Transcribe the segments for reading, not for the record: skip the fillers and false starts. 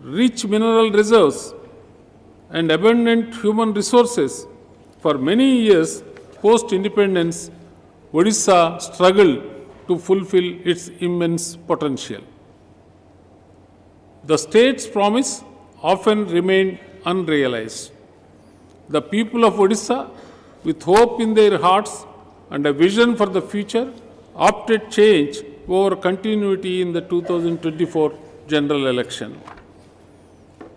rich mineral reserves, and abundant human resources. For many years post-independence, Odisha struggled to fulfill its immense potential. The state's promise often remained unrealized. The people of Odisha, with hope in their hearts and a vision for the future, opted change over continuity in the 2024 general election.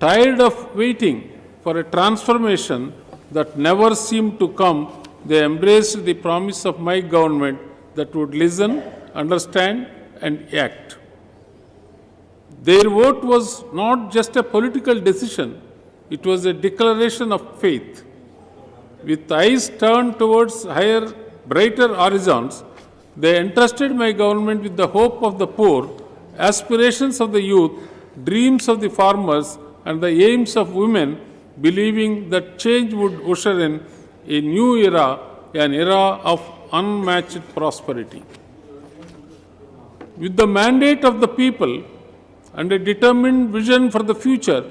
Tired of waiting for a transformation that never seemed to come, they embraced the promise of my government that would listen, understand, and act. Their vote was not just a political decision, it was a declaration of faith. With eyes turned towards higher, brighter horizons, they entrusted my government with the hope of the poor, aspirations of the youth, dreams of the farmers, and the aims of women, believing that change would usher in a new era, an era of unmatched prosperity. With the mandate of the people and a determined vision for the future,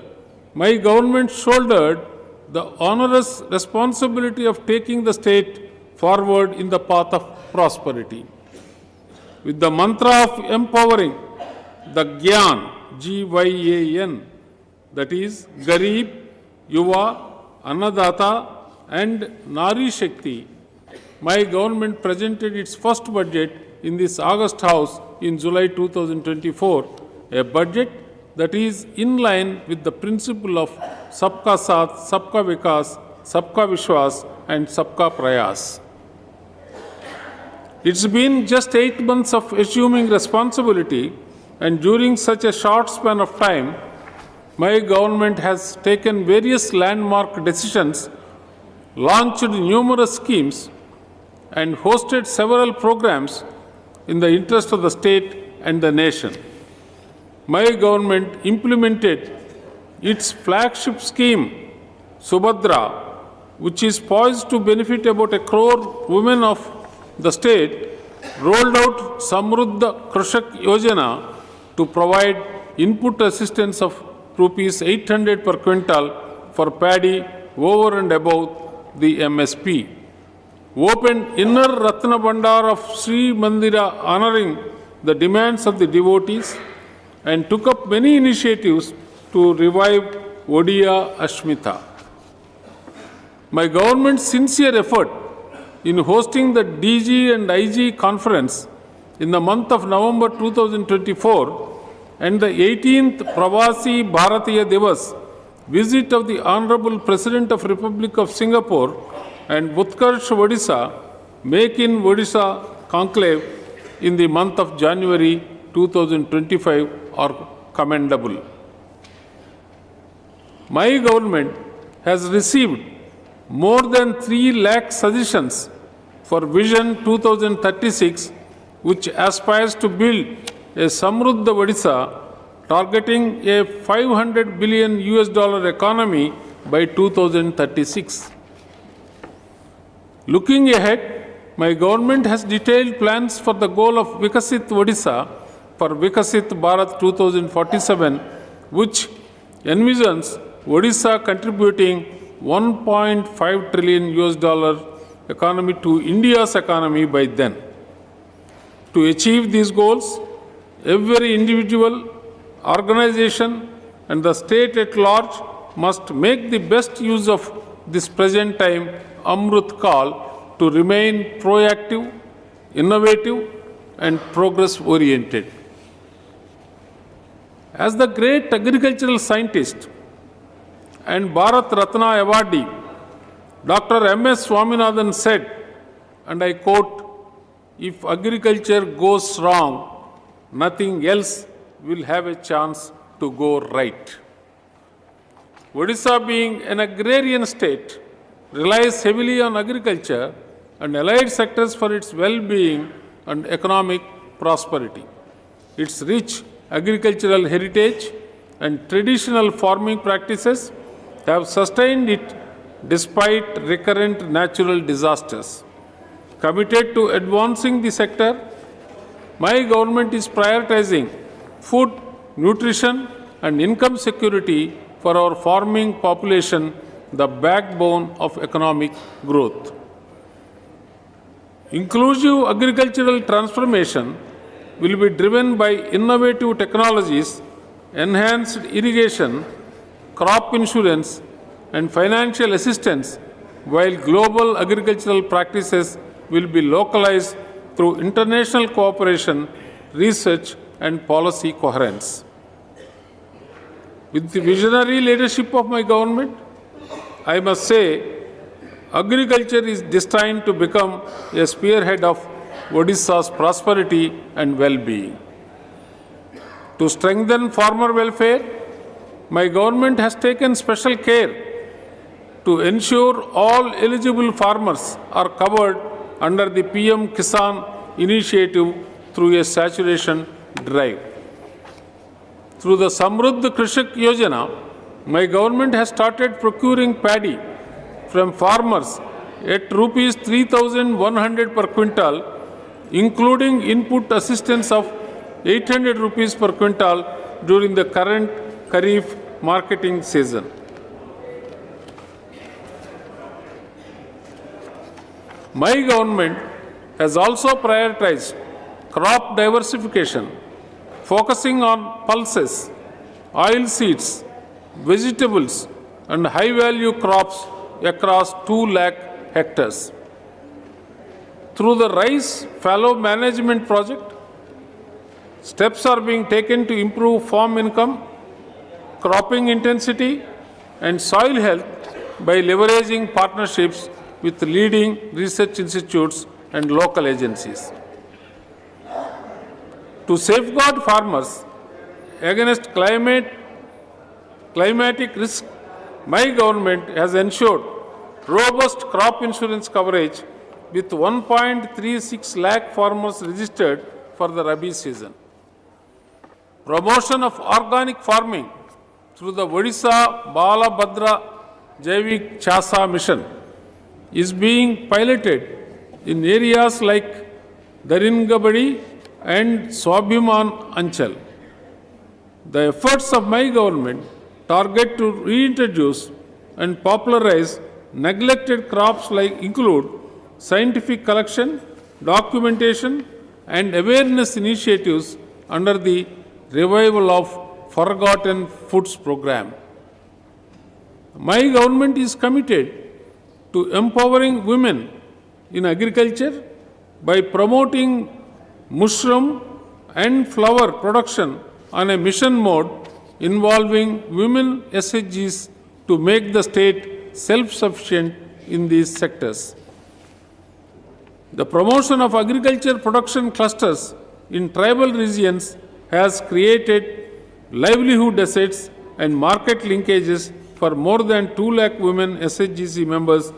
my government shouldered the onerous responsibility of taking the state forward in the path of prosperity. With the mantra of empowering the Gyan, G-Y-A-N, that is Garib, Yuva, Annadata, and Nari Shakti, my government presented its first budget in this August House in July 2024, a budget that is in line with the principle of Sabka Saath, Sabka Vikas, Sabka Vishwas, and Sabka Prayas. It's been just 8 months of assuming responsibility, and during such a short span of time, my government has taken various landmark decisions, launched numerous schemes, and hosted several programs in the interest of the state and the nation. My government implemented its flagship scheme, Subhadra, which is poised to benefit about 1 crore women of the state, rolled out Samruddha Krishak Yojana to provide input assistance of rupees 800 per quintal for paddy over and above the MSP. Opened inner Ratna Bandar of Sri Mandira honoring the demands of the devotees, and took up many initiatives to revive Odia Ashmita. My government's sincere effort in hosting the DG and IG conference in the month of November 2024 and the 18th Pravasi Bharatiya Divas visit of the Honorable President of Republic of Singapore and Utkarsh Odisha Make in Odisha conclave in the month of January 2025 are commendable. My government has received more than 3 lakh suggestions for Vision 2036, which aspires to build a Samruddha Odisha targeting a $500 billion economy by 2036. Looking ahead, my government has detailed plans for the goal of Vikasit Odisha for Vikasit Bharat 2047, which envisions Odisha contributing $1.5 trillion economy to India's economy by then. To achieve these goals, every individual, organization, and the state at large must make the best use of this present time Amrut Kal to remain proactive, innovative, and progress-oriented. As the great agricultural scientist and Bharat Ratna awardee, Dr. M.S. Swaminathan said, and I quote, "If agriculture goes wrong, nothing else will have a chance to go right." Odisha, being an agrarian state, relies heavily on agriculture and allied sectors for its well-being and economic prosperity. Its rich agricultural heritage and traditional farming practices have sustained it despite recurrent natural disasters. Committed to advancing the sector, my government is prioritizing food, nutrition, and income security for our farming population, the backbone of economic growth. Inclusive agricultural transformation will be driven by innovative technologies, enhanced irrigation, crop insurance, and financial assistance, while global agricultural practices will be localized through international cooperation, research, and policy coherence. With the visionary leadership of my government, I must say, agriculture is destined to become a spearhead of Odisha's prosperity and well-being. To strengthen farmer welfare, my government has taken special care to ensure all eligible farmers are covered under the PM Kisan initiative through a saturation drive. Through the Samruddha Krishak Yojana, my government has started procuring paddy from farmers at rupees 3,100 per quintal, including input assistance of 800 rupees per quintal during the current Kharif marketing season. My government has also prioritized crop diversification, focusing on pulses, oil seeds, vegetables, and high-value crops across 2 lakh hectares. Through the rice fallow management project, steps are being taken to improve farm income, cropping intensity, and soil health by leveraging partnerships with leading research institutes and local agencies. To safeguard farmers against climatic risk, my government has ensured robust crop insurance coverage with 1.36 lakh farmers registered for the Rabi season. Promotion of organic farming through the Odisha Balabhadra Jaivik Chasa mission is being piloted in areas like Daringabadi and Swabhiman Anchal. The efforts of my government target to reintroduce and popularize neglected crops include scientific collection, documentation, and awareness initiatives under the Revival of Forgotten Foods program. My government is committed to empowering women in agriculture by promoting mushroom and flower production on a mission mode involving women SHGs to make the state self-sufficient in these sectors. The promotion of agriculture production clusters in tribal regions has created livelihood assets and market linkages for more than 2 lakh women SHGC members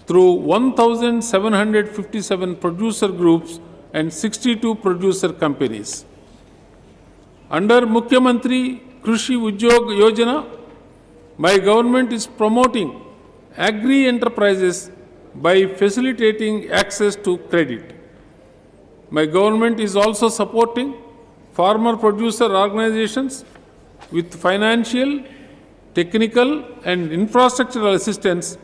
through 1,757 producer groups and 62 producer companies. Under Mukhyamantri Krishi Udyog Yojana, my government is promoting agri-enterprises by facilitating access to credit. My government is also supporting farmer producer organizations with financial, technical, and infrastructural assistance,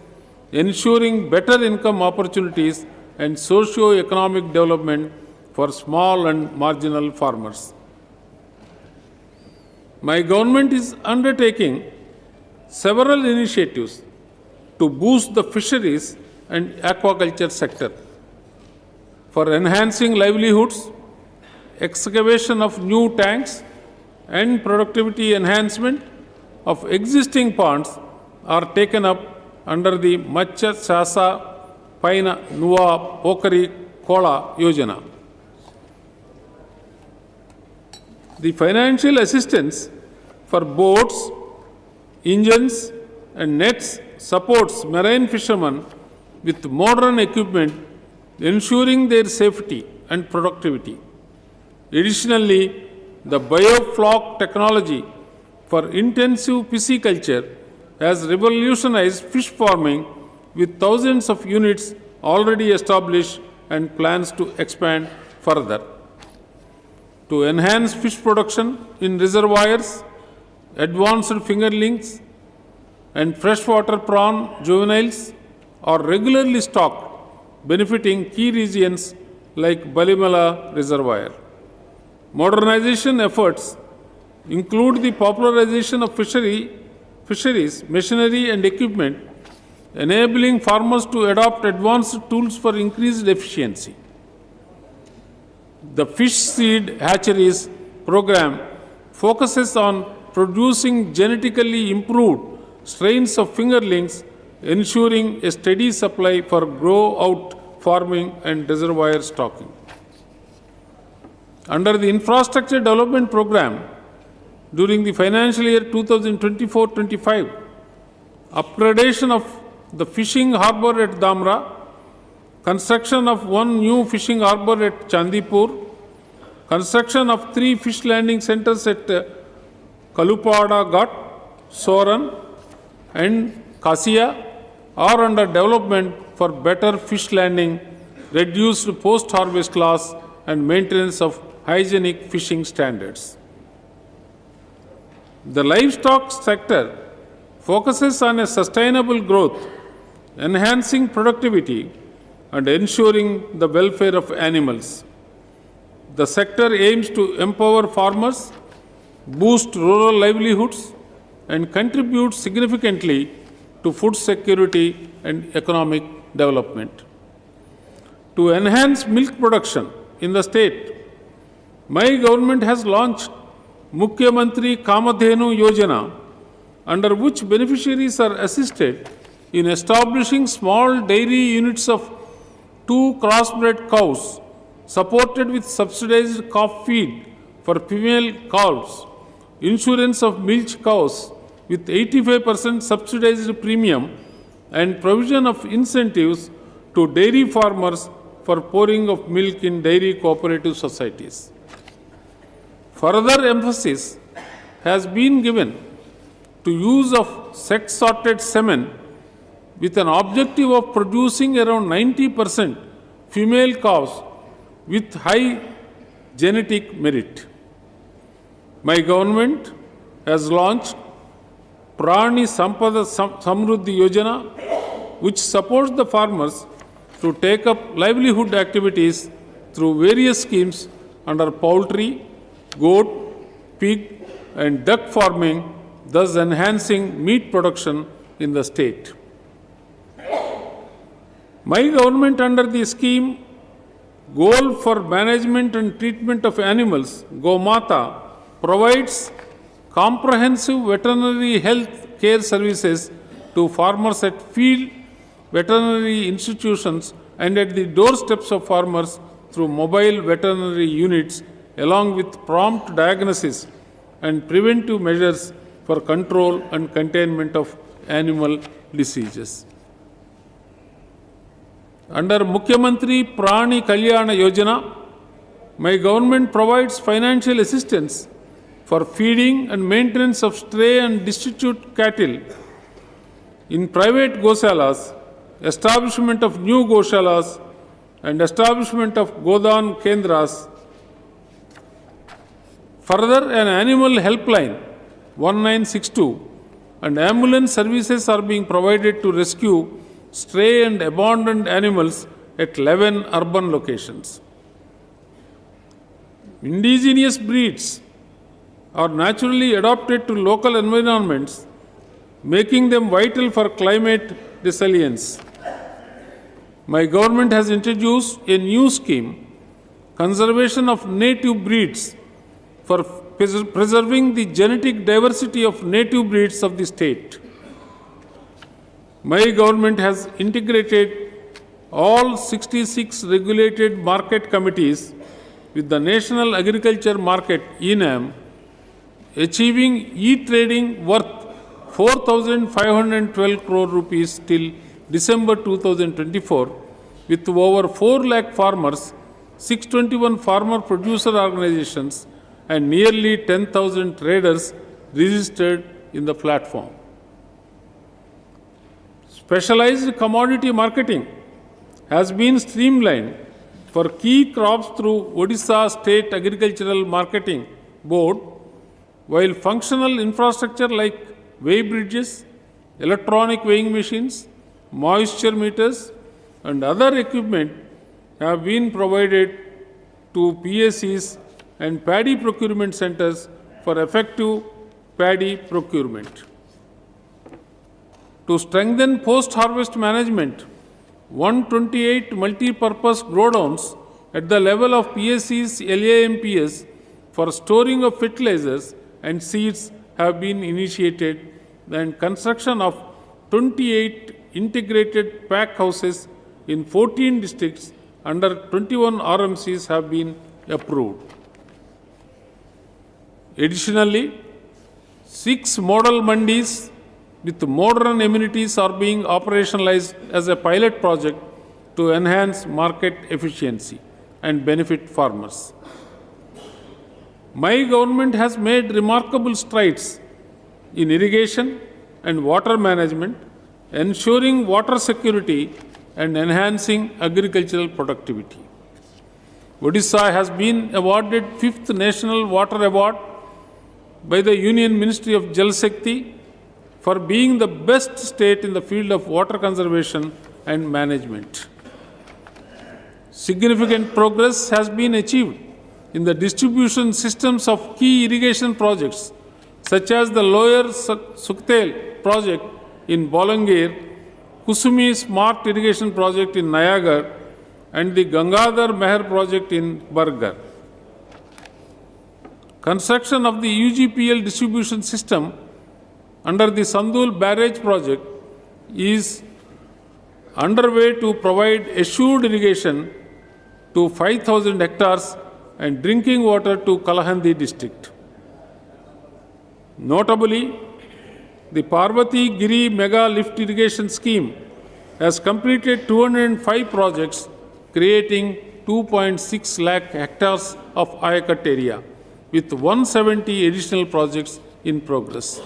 ensuring better income opportunities and socio-economic development for small and marginal farmers. My government is undertaking several initiatives to boost the fisheries and aquaculture sector. For enhancing livelihoods, excavation of new tanks, and productivity enhancement of existing ponds are taken up under the Matsya Chasa Paina Nuva Pokari Kola Yojana. The financial assistance for boats, engines, and nets supports marine fishermen with modern equipment, ensuring their safety and productivity. Additionally, the biofloc technology for intensive pisciculture has revolutionized fish farming with thousands of units already established and plans to expand further. To enhance fish production in reservoirs, advanced fingerlings, and freshwater prawn juveniles are regularly stocked, benefiting key regions like Balimala Reservoir. Modernization efforts include the popularization of fisheries, machinery and equipment, enabling farmers to adopt advanced tools for increased efficiency. The fish seed hatcheries program focuses on producing genetically improved strains of fingerlings, ensuring a steady supply for grow-out farming and reservoir stocking. Under the Infrastructure Development Program, during the financial year 2024-25, upgradation of the fishing harbour at Damra, construction of one new fishing harbour at Chandipur, construction of 3 fish landing centres at Kalupada Ghat, Soran and Kasia are under development for better fish landing, reduced post-harvest loss and maintenance of hygienic fishing standards. The livestock sector focuses on a sustainable growth, enhancing productivity and ensuring the welfare of animals. The sector aims to empower farmers, boost rural livelihoods, and contribute significantly to food security and economic development. To enhance milk production in the state, my government has launched Mukhyamantri Kamadhenu Yojana, under which beneficiaries are assisted in establishing small dairy units of 2 crossbred cows, supported with subsidized calf feed for female calves, insurance of milch cows with 85% subsidized premium, and provision of incentives to dairy farmers for pouring of milk in dairy cooperative societies. Further emphasis has been given to use of sex-sorted semen with an objective of producing around 90% female cows with high genetic merit. My government has launched Prani Sampada Samruddhi Yojana, which supports the farmers to take up livelihood activities through various schemes under poultry, goat, pig and duck farming, thus enhancing meat production in the state. My government, under the scheme Goal for Management and Treatment of Animals, Gomata, provides comprehensive veterinary health care services to farmers at field veterinary institutions and at the doorsteps of farmers through mobile veterinary units, along with prompt diagnosis and preventive measures for control and containment of animal diseases. Under Mukhyamantri Prani Kalyana Yojana, my government provides financial assistance for feeding and maintenance of stray and destitute cattle in private goshalas, establishment of new goshalas, and establishment of Godan Kendras. Further, an animal helpline 1962 and ambulance services are being provided to rescue stray and abandoned animals at 11 urban locations. Indigenous breeds are naturally adapted to local environments, making them vital for climate resilience. My government has introduced a new scheme, Conservation of Native Breeds, for preserving the genetic diversity of native breeds of the state. My government has integrated all 66 regulated market committees with the National Agriculture Market (ENAM), achieving e-trading worth 4,512 crore rupees till December 2024, with over 4 lakh farmers, 621 farmer producer organizations, and nearly 10,000 traders registered in the platform. Specialized commodity marketing has been streamlined for key crops through Odisha State Agricultural Marketing Board, while functional infrastructure like weigh bridges, electronic weighing machines, moisture meters, and other equipment have been provided to PSCs and paddy procurement centers for effective paddy procurement. To strengthen post-harvest management, 128 multi-purpose growdowns at the level of PSCs, LAMPS for storing of fertilizers and seeds have been initiated, and construction of 28 integrated pack houses in 14 districts under 21 RMCs have been approved. Additionally, 6 model mandis with modern amenities are being operationalized as a pilot project to enhance market efficiency and benefit farmers. My government has made remarkable strides in irrigation and water management, ensuring water security and enhancing agricultural productivity. Odisha has been awarded 5th National Water Award by the Union Ministry of Jal Shakti for being the best state in the field of water conservation and management. Significant progress has been achieved in the distribution systems of key irrigation projects such as the Lower Suktel project in Bolangir, Kusumi Smart Irrigation Project in Nayagar, and the Gangadhar Meher project in Bargar. Construction of the UGPL distribution system under the Sandul Barrage project is underway to provide assured irrigation to 5,000 hectares and drinking water to Kalahandi district. Notably, the Parvati Giri Mega Lift Irrigation Scheme has completed 205 projects, creating 2.6 lakh hectares of Ayakat area, with 170 additional projects in progress.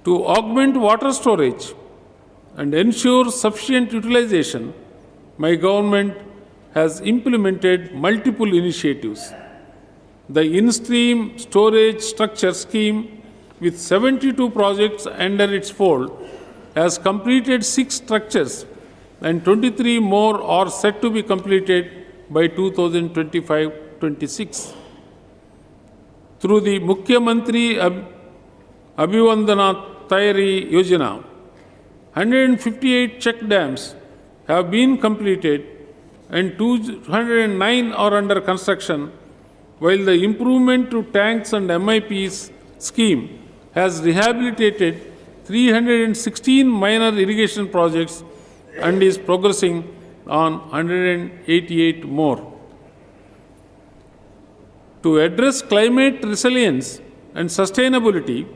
To augment water storage and ensure sufficient utilization, my government has implemented multiple initiatives. The in-stream storage structure scheme, with 72 projects under its fold, has completed 6 structures and 23 more are set to be completed by 2025-26. Through the Mukhyamantri Abhivandana Tayari Yojana, 158 check dams have been completed and 209 are under construction, while the improvement to tanks and MIPs scheme has rehabilitated 316 minor irrigation projects and is progressing on 188 more. To address climate resilience and sustainability,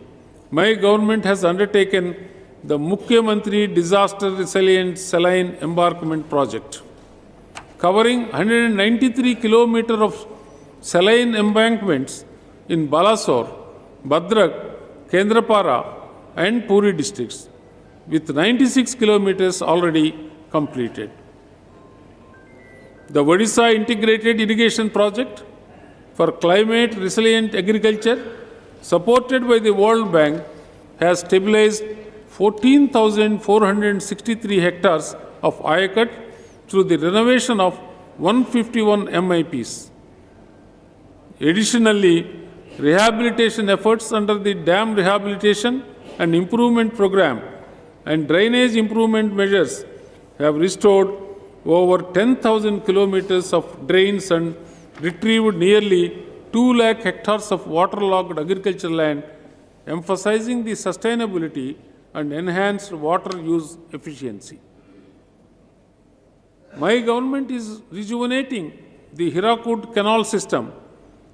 my government has undertaken the Mukhyamantri Disaster Resilient Saline Embarkment Project, covering 193 kilometers of saline embankments in Balasore, Bhadrak, Kendrapara, and Puri districts, with 96 kilometers already completed. The Odisha Integrated Irrigation Project for Climate Resilient Agriculture, supported by the World Bank, has stabilized 14,463 hectares of Ayakat through the renovation of 151 MIPs. Additionally, rehabilitation efforts under the Dam Rehabilitation and Improvement Program and drainage improvement measures have restored over 10,000 kilometers of drains and retrieved nearly 2 lakh hectares of waterlogged agricultural land, emphasizing the sustainability and enhanced water use efficiency. My government is rejuvenating the Hirakud Canal system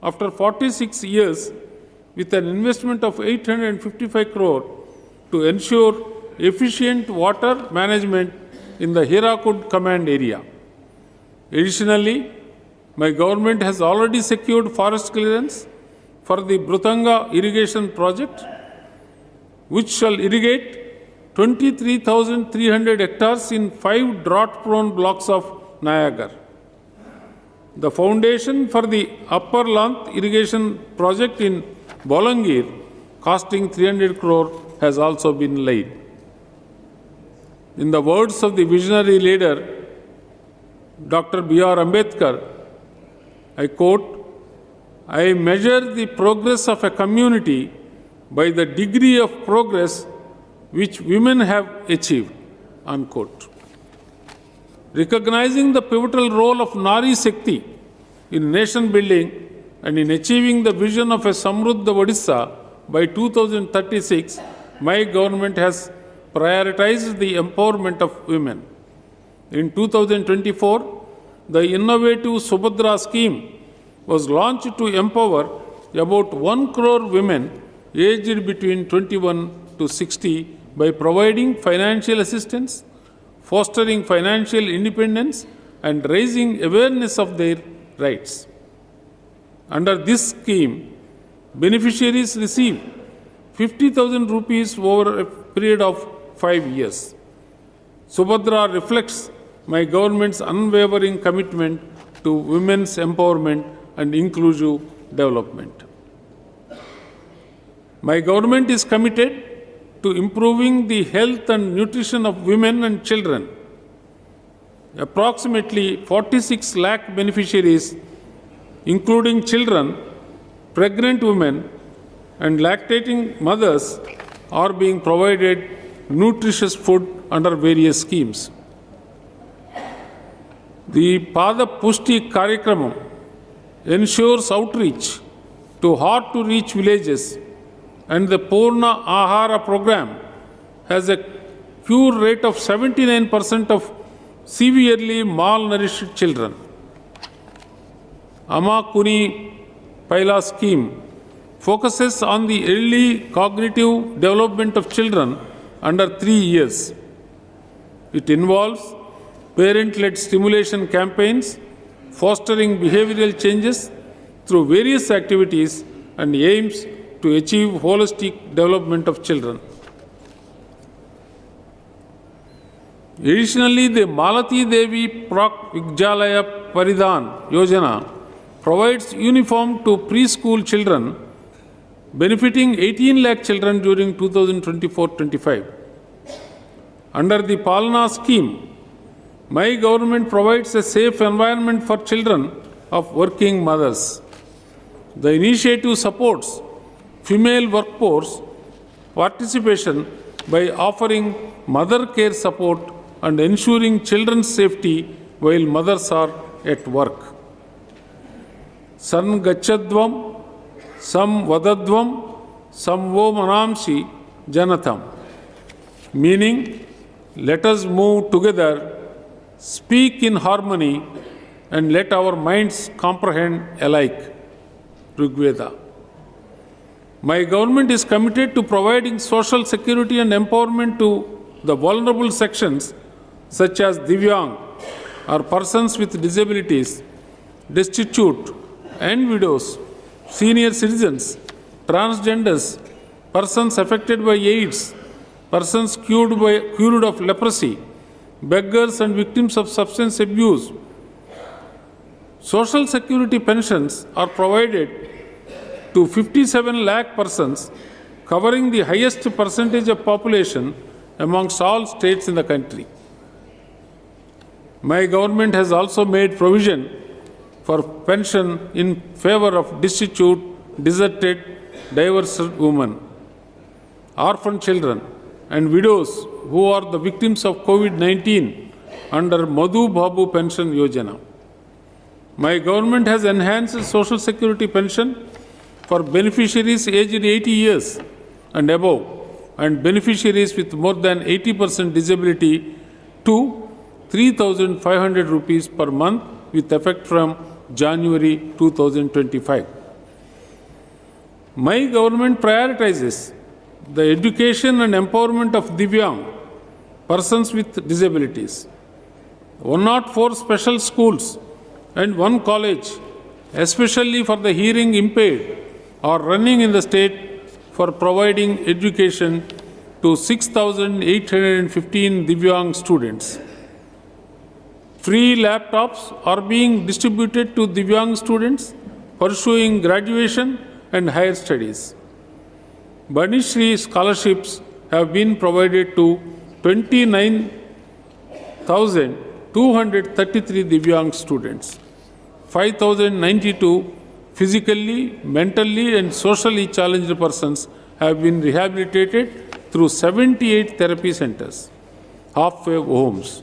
after 46 years with an investment of 855 crore to ensure efficient water management in the Hirakud command area. Additionally, my government has already secured forest clearance for the Brutanga irrigation project, which shall irrigate 23,300 hectares in 5 drought-prone blocks of Nayagar. The foundation for the upper Lanth irrigation project in Bolangir, costing 300 crore, has also been laid. In the words of the visionary leader, Dr. B.R. Ambedkar, I quote, "I measure the progress of a community by the degree of progress which women have achieved," unquote. Recognizing the pivotal role of Nari Shakti in nation building and in achieving the vision of a Samruddha Odisha by 2036, my government has prioritized the empowerment of women. In 2024, the innovative Subhadra scheme was launched to empower about 1 crore women aged between 21 to 60 by providing financial assistance, fostering financial independence, and raising awareness of their rights. Under this scheme, beneficiaries receive 50,000 rupees over a period of 5 years. Subhadra reflects my government's unwavering commitment to women's empowerment and inclusive development. My government is committed to improving the health and nutrition of women and children. Approximately 46 lakh beneficiaries, including children, pregnant women, and lactating mothers, are being provided nutritious food under various schemes. The Pada Pushti Karikramam ensures outreach to hard-to-reach villages, and the Purna Ahara program has a cure rate of 79% of severely malnourished children. Amma Kuni Paila scheme focuses on the early cognitive development of children under 3 years. It involves parent-led stimulation campaigns, fostering behavioral changes through various activities, and aims to achieve holistic development of children. Additionally, the Malati Devi Prak Vigjalaya Paridhan Yojana provides uniform to preschool children, benefiting 18 lakh children during 2024-25. Under the Palana scheme, my government provides a safe environment for children of working mothers. The initiative supports female workforce participation by offering mother care support and ensuring children's safety while mothers are at work. San Gachadvam, Sam Vadadvam, Samvo Manamsi Janatham. Meaning, let us move together, speak in harmony, and let our minds comprehend alike. Rigveda. My government is committed to providing social security and empowerment to the vulnerable sections such as Divyang or persons with disabilities, destitute and widows, senior citizens, transgenders, persons affected by AIDS, persons cured of leprosy, beggars and victims of substance abuse. Social security pensions are provided to 57 lakh persons, covering the highest percentage of population amongst all states in the country. My government has also made provision for pension in favor of destitute, deserted, divorced women, orphan children, and widows who are the victims of COVID-19 under Madhu Babu Pension Yojana. My government has enhanced social security pension for beneficiaries aged 80 years and above, and beneficiaries with more than 80% disability to 3,500 rupees per month with effect from January 2025. My government prioritizes the education and empowerment of Divyang, persons with disabilities. 104 special schools and 1 college, especially for the hearing impaired, are running in the state for providing education to 6,815 Divyang students. Free laptops are being distributed to Divyang students pursuing graduation and higher studies. Banishri scholarships have been provided to 29,233 Divyang students. 5,092 physically, mentally, and socially challenged persons have been rehabilitated through 78 therapy centers, halfway homes.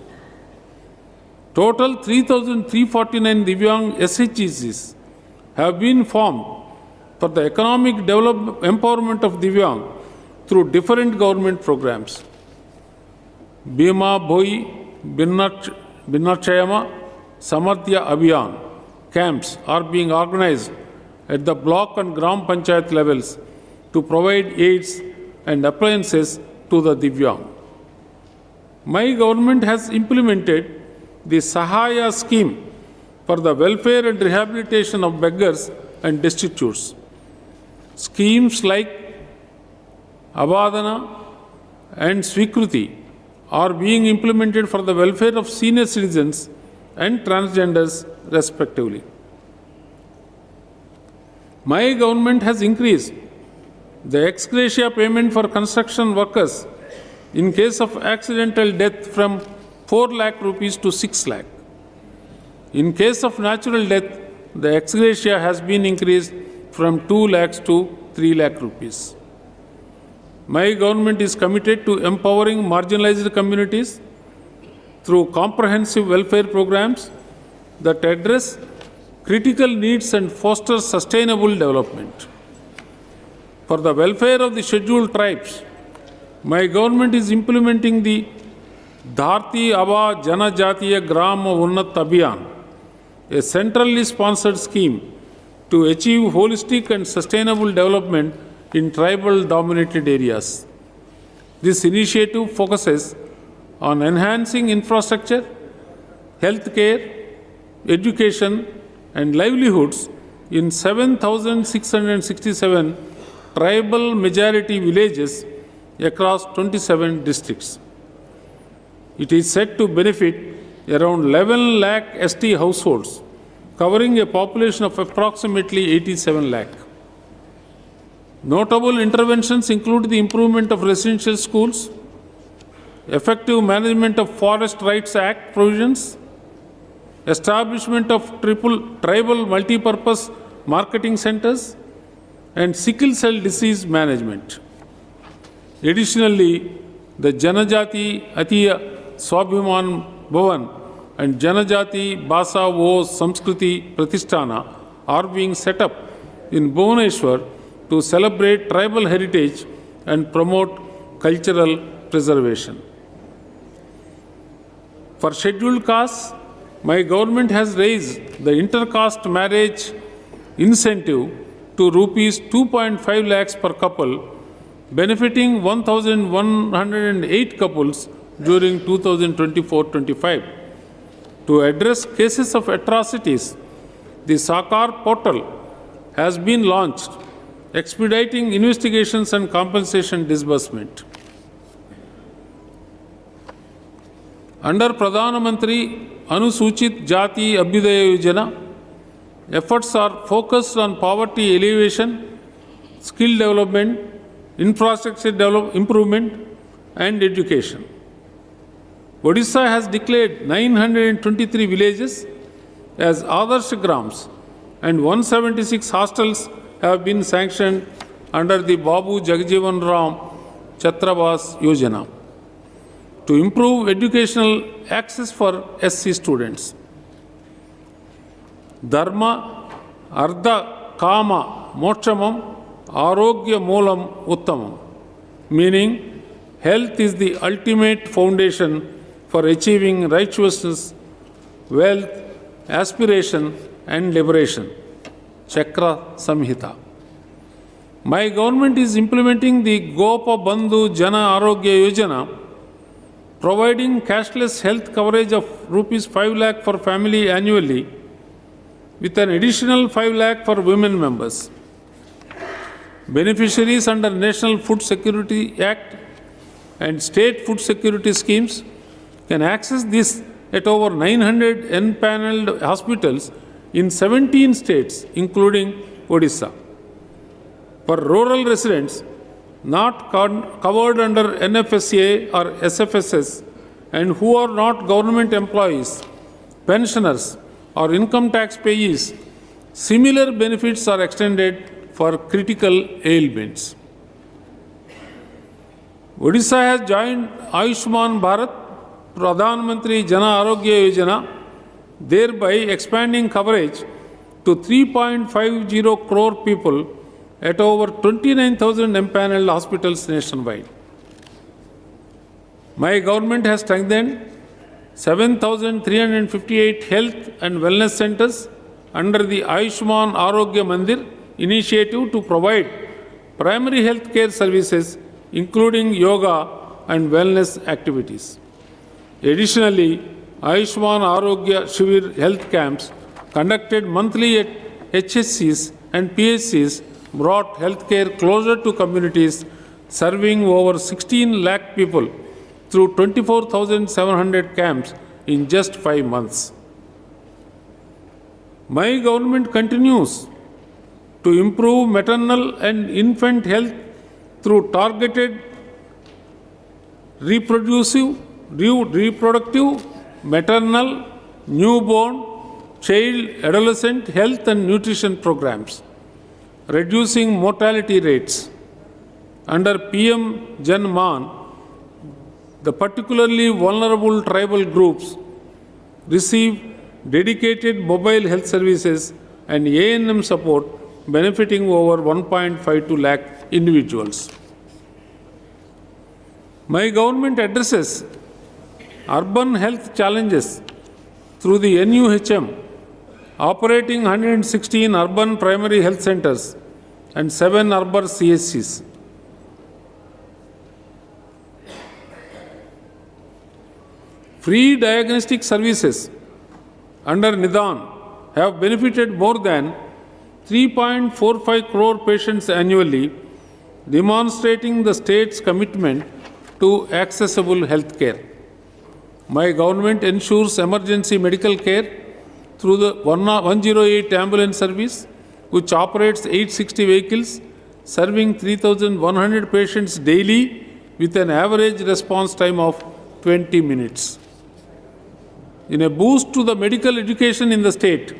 Total 3,349 Divyang SHGs have been formed for the economic empowerment of Divyang through different government programs. Bhima Bhoi, Binnachayama, Samarthya Abhiyan camps are being organized at the block and Gram Panchayat levels to provide aids and appliances to the Divyang. My government has implemented the Sahaya scheme for the welfare and rehabilitation of beggars and destitutes. Schemes like Abadana and Swikruti are being implemented for the welfare of senior citizens and transgenders respectively. My government has increased the ex gratia payment for construction workers in case of accidental death from 4 lakh rupees to 6 lakh. In case of natural death, the ex gratia has been increased from 2 lakhs to 3 lakh rupees. My government is committed to empowering marginalized communities through comprehensive welfare programs that address critical needs and foster sustainable development. For the welfare of the scheduled tribes, my government is implementing the Dharti Aba Janajatiya Grama Unnat Abhiyan, a centrally sponsored scheme to achieve holistic and sustainable development in tribal-dominated areas. This initiative focuses on enhancing infrastructure, healthcare, education, and livelihoods in 7,667 tribal majority villages across 27 districts. It is set to benefit around 11 lakh ST households, covering a population of approximately 87 lakh. Notable interventions include the improvement of residential schools, effective management of Forest Rights Act provisions, establishment of tribal multipurpose marketing centers, and sickle cell disease management. Additionally, the Janajati Atiya Swabhiman Bhavan and Janajati Basa Vo Samskriti Pratisthana are being set up in Bhubaneswar to celebrate tribal heritage and promote cultural preservation. For scheduled castes, my government has raised the intercaste marriage incentive to rupees 2.5 lakhs per couple, benefiting 1,108 couples during 2024-25. To address cases of atrocities, the Sakar portal has been launched, expediting investigations and compensation disbursement. Under Pradhan Mantri Anusuchit Jati Abhyudaya Yojana, efforts are focused on poverty alleviation, skill development, infrastructure improvement, and education. Odisha has declared 923 villages as Adarsh Grams, and 176 hostels have been sanctioned under the Babu Jagjivan Ram Chhatrabas Yojana to improve educational access for SC students. Dharma, Ardha, Kama, Mochamam, Arogya Moolam Uttamam, meaning health is the ultimate foundation for achieving righteousness, wealth, aspiration, and liberation. Chakra Samhita. My government is implementing the Gopa Bandhu Jana Arogya Yojana, providing cashless health coverage of rupees 5 lakh for family annually, with an additional 5 lakh for women members. Beneficiaries under National Food Security Act and state food security schemes can access this at over 900 empaneled hospitals in 17 states, including Odisha. For rural residents not covered under NFSA or SFSS and who are not government employees, pensioners, or income tax payees, similar benefits are extended for critical ailments. Odisha has joined Ayushman Bharat Pradhan Mantri Jana Arogya Yojana, thereby expanding coverage to 3.50 crore people at over 29,000 empaneled hospitals nationwide. My government has strengthened 7,358 health and wellness centers under the Ayushman Arogya Mandir initiative to provide primary health care services, including yoga and wellness activities. Additionally, Ayushman Arogya Shivir health camps conducted monthly at HSCs and PHCs brought healthcare closer to communities, serving over 16 lakh people through 24,700 camps in just 5 months. My government continues to improve maternal and infant health through targeted reproductive, maternal, newborn, child, adolescent health and nutrition programs, reducing mortality rates. Under PM Jan Man, the particularly vulnerable tribal groups receive dedicated mobile health services and A&M support benefiting over 1.52 lakh individuals. My government addresses urban health challenges through the NUHM, operating 116 urban primary health centers and 7 urban CHCs. Free diagnostic services under Nidan have benefited more than 3.45 crore patients annually, demonstrating the state's commitment to accessible health care. My government ensures emergency medical care through the 108 ambulance service, which operates 860 vehicles, serving 3,100 patients daily with an average response time of 20 minutes. In a boost to the medical education in the state,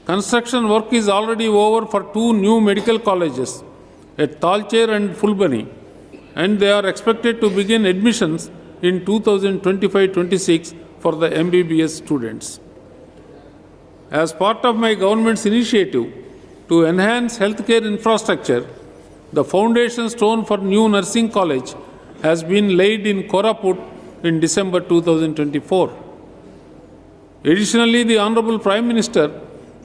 construction work is already over for 2 new medical colleges at Talcher and Fulbani, and they are expected to begin admissions in 2025-26 for the MBBS students. As part of my government's initiative to enhance healthcare infrastructure, the foundation stone for new nursing college has been laid in Koraput in December 2024. Additionally, the Honorable Prime Minister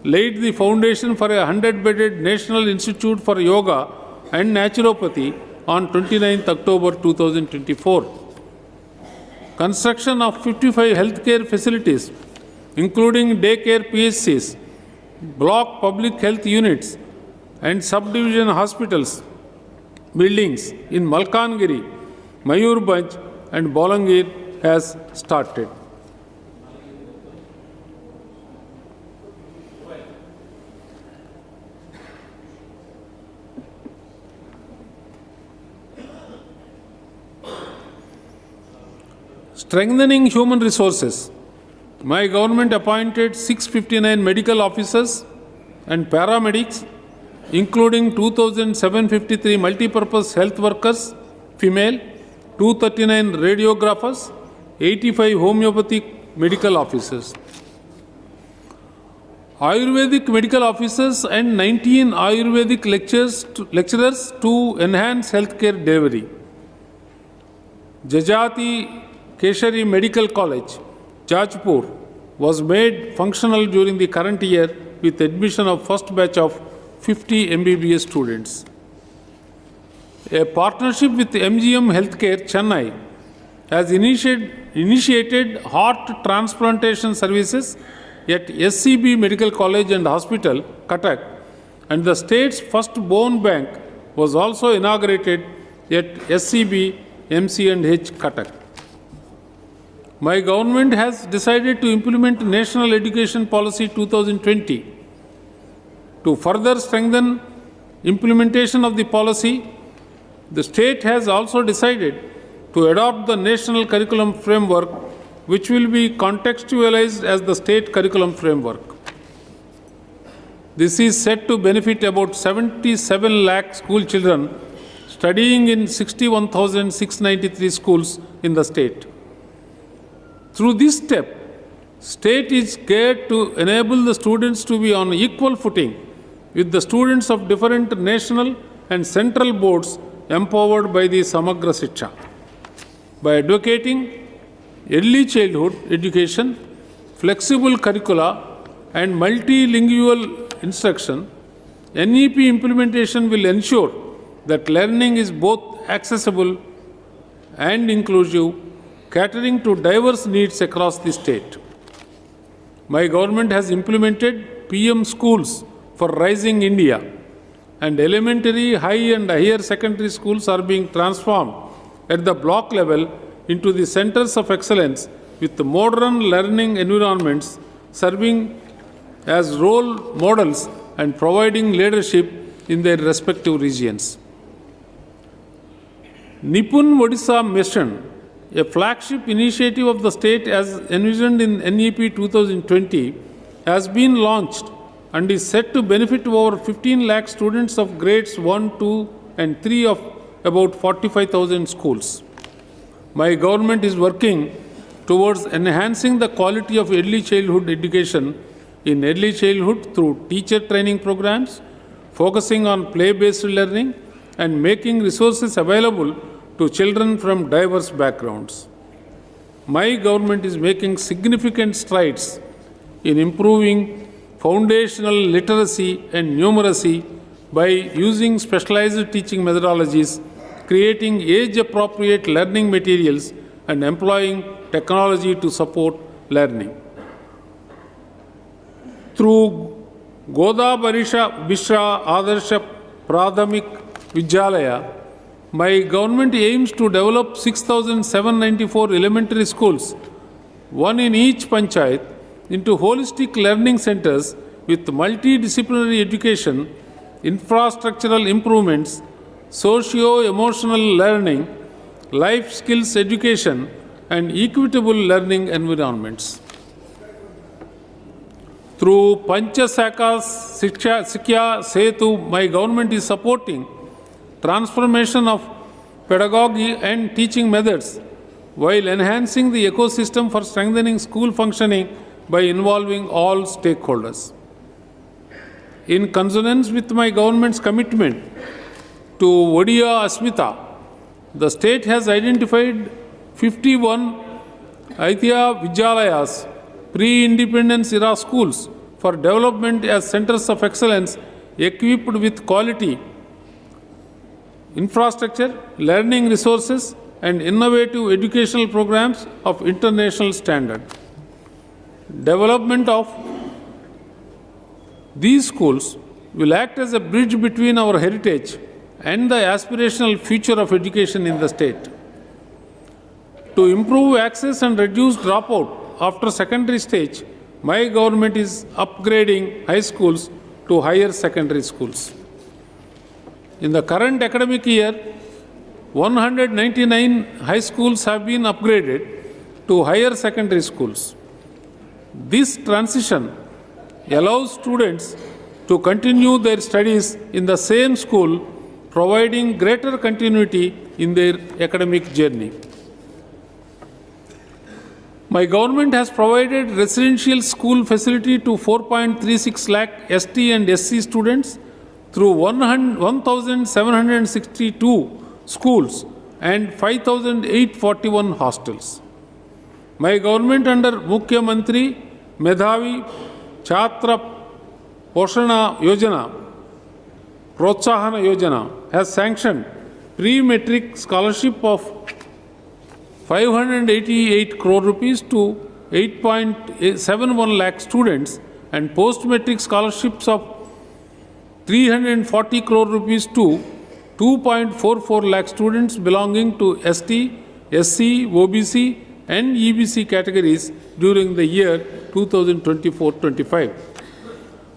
laid the foundation for a 100-bedded National Institute for Yoga and Naturopathy on 29th October 2024. Construction of 55 healthcare facilities, including daycare PHCs, block public health units, and subdivision hospitals buildings in Malkangiri, Mayurbhanj, and Bolangir has started. Strengthening human resources. My government appointed 659 medical officers and paramedics, including 2,753 multipurpose health workers, female, 239 radiographers, 85 homeopathic medical officers. Ayurvedic medical officers and 19 Ayurvedic lecturers to enhance healthcare delivery. Jajati Keshari Medical College, Jajpur, was made functional during the current year with admission of first batch of 50 MBBS students. A partnership with MGM Healthcare, Chennai, has initiated heart transplantation services at SCB Medical College and Hospital, Cuttack, and the state's first bone bank was also inaugurated at SCB MC&H, Cuttack. my government has decided to implement National Education Policy 2020. To further strengthen implementation of the policy, the state has also decided to adopt the National Curriculum Framework, which will be contextualized as the State Curriculum Framework. This is set to benefit about 77 lakh school children studying in 61,693 schools in the state. Through this step, state is geared to enable the students to be on equal footing with the students of different national and central boards empowered by the Samagra Shiksha. By advocating early childhood education, flexible curricula, and multilingual instruction, NEP implementation will ensure that learning is both accessible and inclusive, catering to diverse needs across the state. My government has implemented PM Schools for Rising India, and elementary, high and higher secondary schools are being transformed at the block level into the centers of excellence with modern learning environments serving as role models and providing leadership in their respective regions. Nipun Odisha Mission, a flagship initiative of the state as envisioned in NEP 2020, has been launched and is set to benefit over 15 lakh students of grades 1, 2, and 3 of about 45,000 schools. My government is working towards enhancing the quality of early childhood education in early childhood through teacher training programs, focusing on play-based learning, and making resources available to children from diverse backgrounds. My government is making significant strides in improving foundational literacy and numeracy by using specialized teaching methodologies, creating age-appropriate learning materials, and employing technology to support learning. Through Goda Barisha Bishra Adarsha Pradhamik Vidyalaya, my government aims to develop 6,794 elementary schools, one in each panchayat, into holistic learning centers with multidisciplinary education, infrastructural improvements, socio-emotional learning, life skills education, and equitable learning environments. Through Panchasaka Sikya Setu, my government is supporting transformation of pedagogy and teaching methods while enhancing the ecosystem for strengthening school functioning by involving all stakeholders. In consonance with my government's commitment to Odiya Asmita, the state has identified 51 Aitya Vidyalayas, pre-independence era schools, for development as centers of excellence equipped with quality infrastructure, learning resources, and innovative educational programs of international standard. Development of these schools will act as a bridge between our heritage and the aspirational future of education in the state. To improve access and reduce dropout after secondary stage, my government is upgrading high schools to higher secondary schools. In the current academic year, 199 high schools have been upgraded to higher secondary schools. This transition allows students to continue their studies in the same school, providing greater continuity in their academic journey. My government has provided residential school facility to 4.36 lakh ST and SC students through 1,762 schools and 5,841 hostels. My government under Mukhya Mantri Medhavi Chhatra Poshana Yojana, Protsahana Yojana has sanctioned pre-metric scholarship of 588 crore rupees to 8.71 lakh students and post-metric scholarships of 340 crore rupees to 2.44 lakh students belonging to ST, SC, OBC, and EBC categories during the year 2024-25.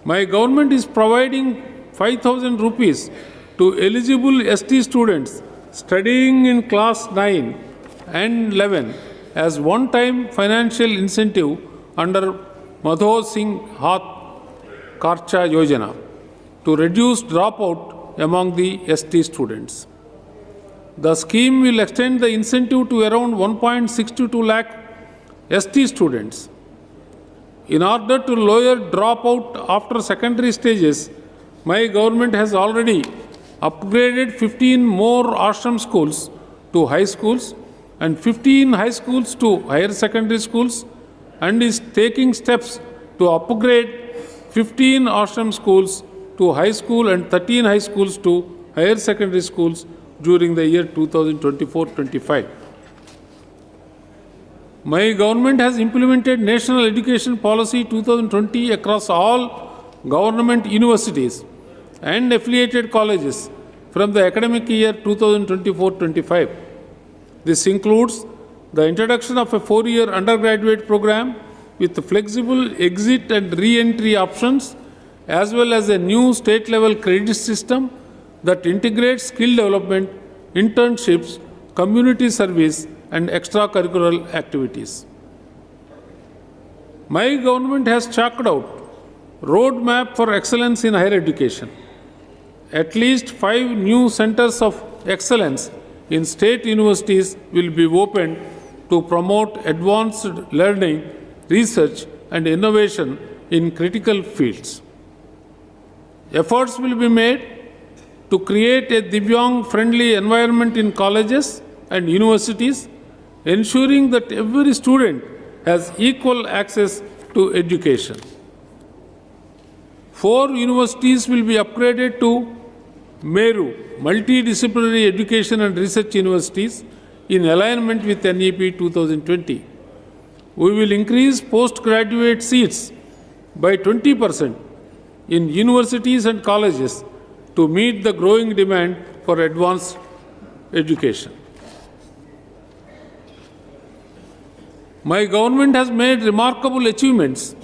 My government is providing 5,000 rupees to eligible ST students studying in class 9 and 11 as one-time financial incentive under Madho Singh Hath Karcha Yojana to reduce dropout among the ST students. The scheme will extend the incentive to around 1.62 lakh ST students. In order to lower dropout after secondary stages, my government has already upgraded 15 more ashram schools to high schools and 15 high schools to higher secondary schools, and is taking steps to upgrade 15 ashram schools to high school and 13 high schools to higher secondary schools during the year 2024-25. My government has implemented National Education Policy 2020 across all government universities and affiliated colleges from the academic year 2024-25. This includes the introduction of a 4-year undergraduate program with flexible exit and re-entry options, as well as a new state-level credit system that integrates skill development, internships, community service, and extracurricular activities. My government has chalked out roadmap for excellence in higher education. At least 5 new centers of excellence in state universities will be opened to promote advanced learning, research, and innovation in critical fields. Efforts will be made to create a Divyang-friendly environment in colleges and universities, ensuring that every student has equal access to education. 4 universities will be upgraded to Meru, Multidisciplinary Education and Research Universities, in alignment with NEP 2020. We will increase postgraduate seats by 20% in universities and colleges to meet the growing demand for advanced education. My government has made remarkable achievements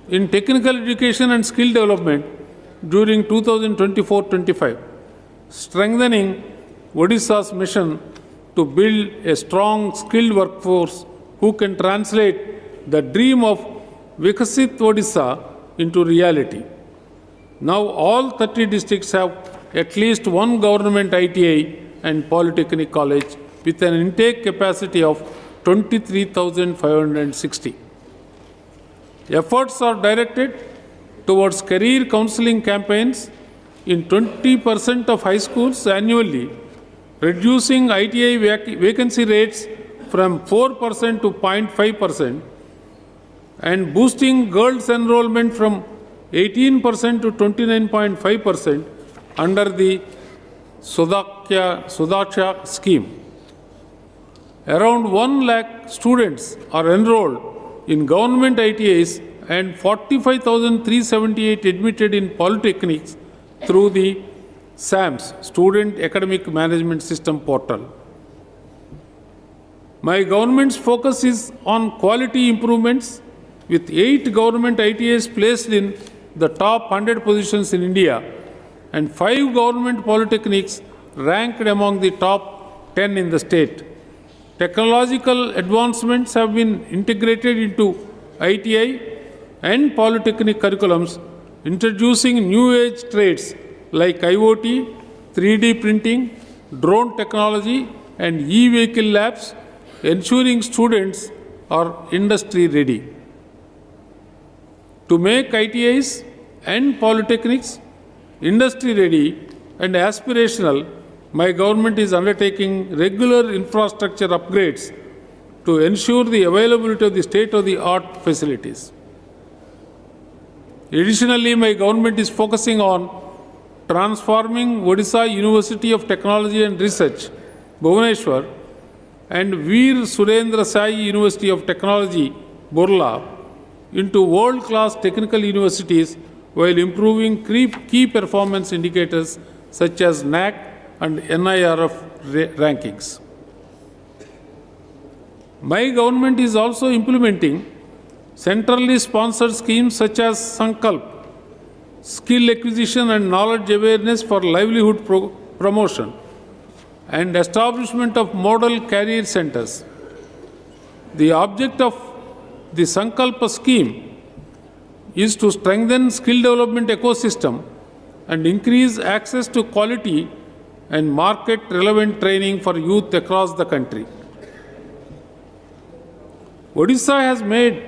in technical education and skill development during 2024-25, strengthening Odisha's mission to build a strong, skilled workforce who can translate the dream of Vikasit Odisha into reality. Now all 30 districts have at least one government ITI and polytechnic college with an intake capacity of 23,560. Efforts are directed towards career counseling campaigns in 20% of high schools annually, reducing ITI vacancy rates from 4% to 0.5%, and boosting girls' enrollment from 18% to 29.5% under the Sudaksha scheme. Around 1 lakh students are enrolled in government ITIs and 45,378 admitted in polytechnics through the SAMS, Student Academic Management System portal. My government's focus is on quality improvements, with 8 government ITIs placed in the top 100 positions in India and 5 government polytechnics ranked among the top 10 in the state. Technological advancements have been integrated into ITI and polytechnic curriculums, introducing new age trades like IoT, 3D printing, drone technology, and e-vehicle labs, ensuring students are industry ready. To make ITIs and polytechnics industry ready and aspirational, my government is undertaking regular infrastructure upgrades to ensure the availability of the state-of-the-art facilities. Additionally, my government is focusing on transforming Odisha University of Technology and Research, Bhubaneswar, and Veer Surendra Sai University of Technology, Burla, into world-class technical universities while improving key performance indicators such as NAC and NIRF rankings. My government is also implementing centrally sponsored schemes such as Sankalp, skill acquisition and knowledge awareness for livelihood promotion, and establishment of model career centers. The object of the Sankalpa scheme is to strengthen skill development ecosystem and increase access to quality and market relevant training for youth across the country. Odisha has made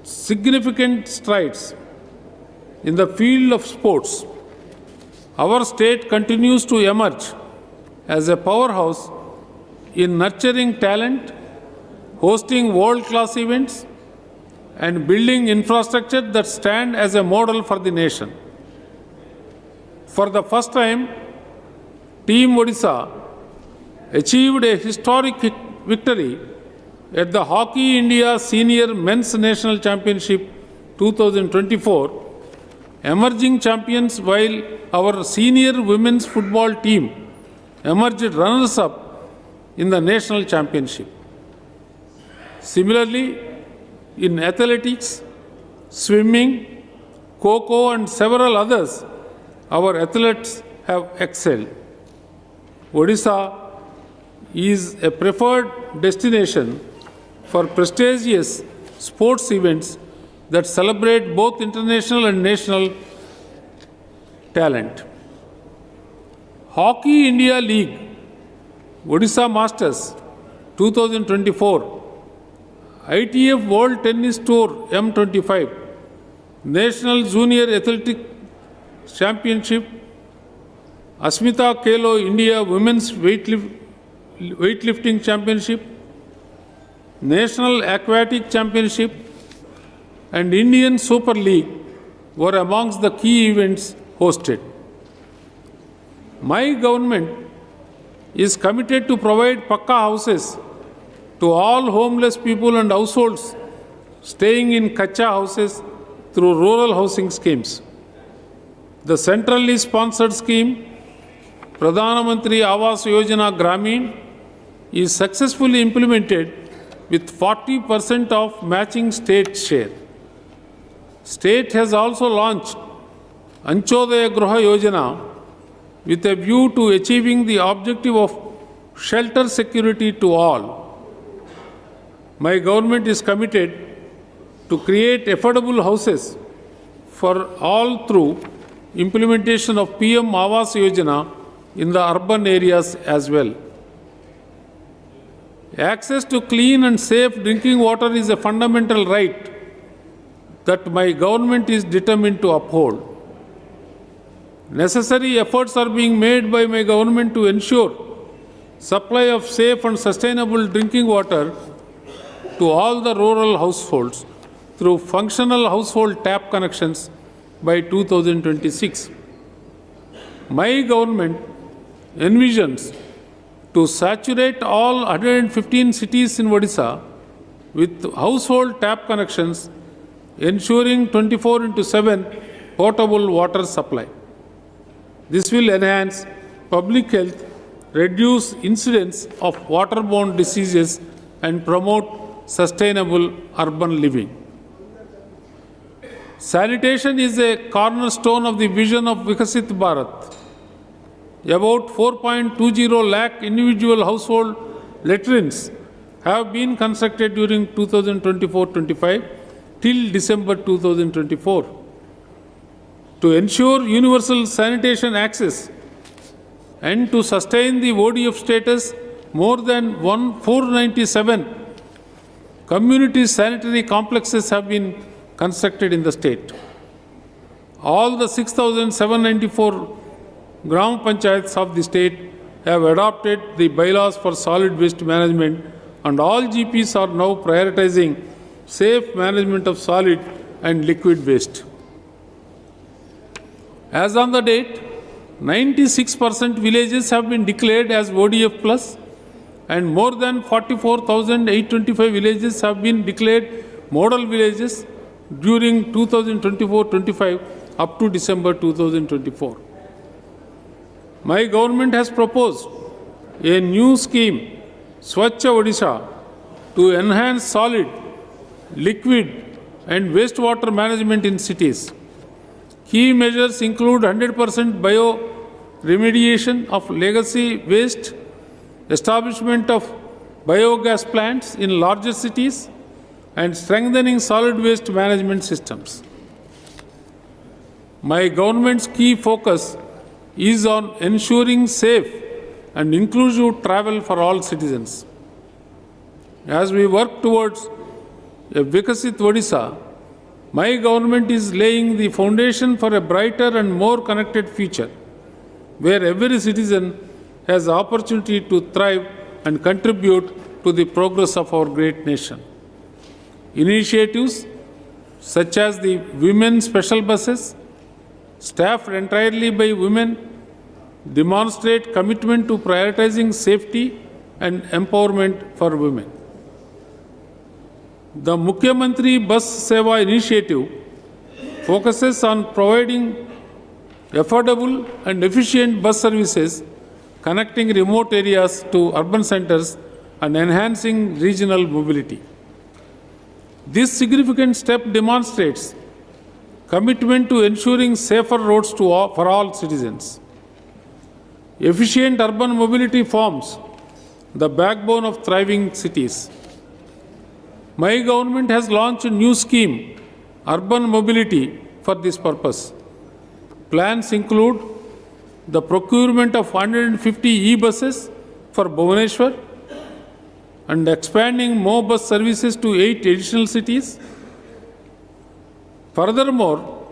significant strides in the field of sports. Our state continues to emerge as a powerhouse in nurturing talent, hosting world-class events, and building infrastructure that stand as a model for the nation. For the first time, Team Odisha achieved a historic victory at the Hockey India Senior Men's National Championship 2024, emerging champions, while our senior women's football team emerged runners-up in the national championship. Similarly, in athletics, swimming, kho-kho and several others, our athletes have excelled. Odisha is a preferred destination for prestigious sports events that celebrate both international and national talent. Hockey India League, Odisha Masters 2024, ITF World Tennis Tour M25, National Junior Athletic Championship, Asmita Kelo India Women's Weightlifting Championship, National Aquatic Championship, and Indian Super League were amongst the key events hosted. My government is committed to provide pakka houses to all homeless people and households staying in kacha houses through rural housing schemes. The centrally sponsored scheme, Pradhan Mantri Awas Yojana Gramin, is successfully implemented with 40% of matching state share. State has also launched Anchodaya Gruha Yojana with a view to achieving the objective of shelter security to all. My government is committed to create affordable houses for all through implementation of PM Awas Yojana in the urban areas as well. Access to clean and safe drinking water is a fundamental right that my government is determined to uphold. Necessary efforts are being made by my government to ensure supply of safe and sustainable drinking water to all the rural households through functional household tap connections by 2026. My government envisions to saturate all 115 cities in Odisha with household tap connections, ensuring 24/7 potable water supply. This will enhance public health, reduce incidence of waterborne diseases, and promote sustainable urban living. Sanitation is a cornerstone of the vision of Vikasit Bharat. About 4.20 lakh individual household latrines have been constructed during 2024-25 till December 2024. To ensure universal sanitation access and to sustain the ODF status, more than 497 community sanitary complexes have been constructed in the state. All the 6,794 Gram Panchayats of the state have adopted the bylaws for solid waste management, and all GPs are now prioritizing safe management of solid and liquid waste. As on the date, 96% villages have been declared as ODF plus, and more than 44,825 villages have been declared model villages during 2024-25 up to December 2024. My government has proposed a new scheme, Swachha Odisha, to enhance solid, liquid, and wastewater management in cities. Key measures include 100% bio-remediation of legacy waste, establishment of biogas plants in larger cities, and strengthening solid waste management systems. My government's key focus is on ensuring safe and inclusive travel for all citizens. As we work towards a Vikasit Odisha, my government is laying the foundation for a brighter and more connected future, where every citizen has the opportunity to thrive and contribute to the progress of our great nation. Initiatives such as the women special buses, staffed entirely by women, demonstrate commitment to prioritizing safety and empowerment for women. The Mukhyamantri Bus Seva initiative focuses on providing affordable and efficient bus services connecting remote areas to urban centers and enhancing regional mobility. This significant step demonstrates commitment to ensuring safer roads for all citizens. Efficient urban mobility forms the backbone of thriving cities. My government has launched a new scheme, Urban Mobility, for this purpose. Plans include the procurement of 150 e-buses for Bhubaneswar and expanding more bus services to 8 additional cities. Furthermore,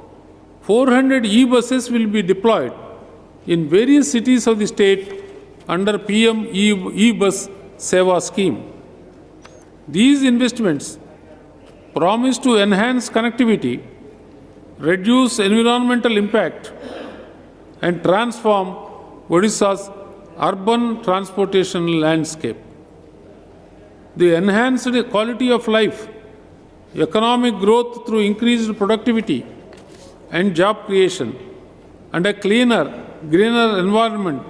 400 e-buses will be deployed in various cities of the state under PM e-bus Seva scheme. These investments promise to enhance connectivity, reduce environmental impact, and transform Odisha's urban transportation landscape. The enhanced quality of life, economic growth through increased productivity and job creation, and a cleaner, greener environment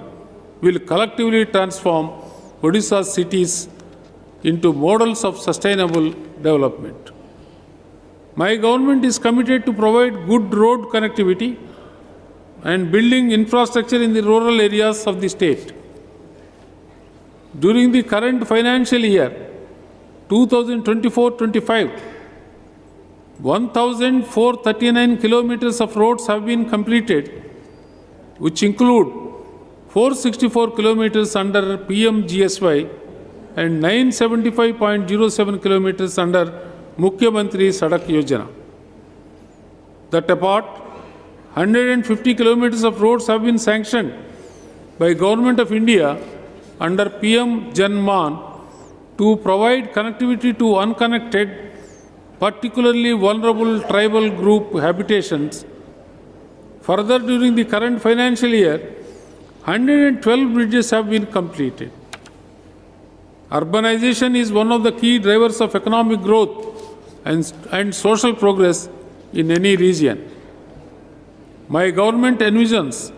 will collectively transform Odisha's cities into models of sustainable development. My government is committed to provide good road connectivity and building infrastructure in the rural areas of the state. During the current financial year, 2024-25, 1,439 kilometers of roads have been completed, which include 464 kilometers under PMGSY and 975.07 kilometers under Mukhyamantri Sadak Yojana. That apart, 150 kilometers of roads have been sanctioned by Government of India under PM Jan-Man to provide connectivity to unconnected, particularly vulnerable tribal group habitations. Further, during the current financial year, 112 bridges have been completed. Urbanization is one of the key drivers of economic growth and social progress in any region. My government envisions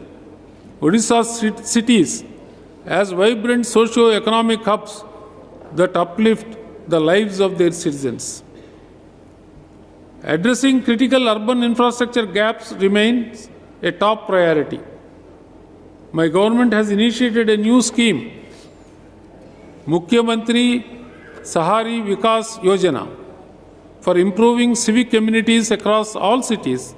Odisha's cities as vibrant socio-economic hubs that uplift the lives of their citizens. Addressing critical urban infrastructure gaps remains a top priority. My government has initiated a new scheme, Mukhyamantri Sahari Vikas Yojana, for improving civic communities across all cities,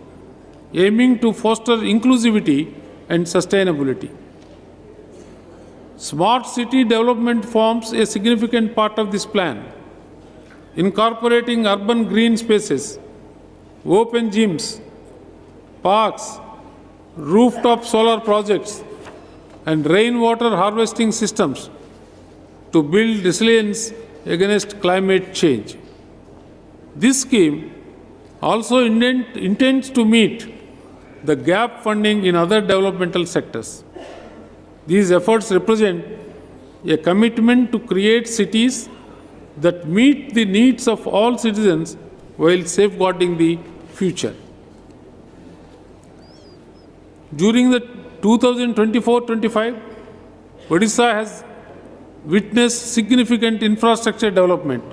aiming to foster inclusivity and sustainability. Smart city development forms a significant part of this plan, incorporating urban green spaces, open gyms, parks, rooftop solar projects, and rainwater harvesting systems to build resilience against climate change. This scheme also intends to meet the gap funding in other developmental sectors. These efforts represent a commitment to create cities that meet the needs of all citizens while safeguarding the future. During the 2024-25, Odisha has witnessed significant infrastructure development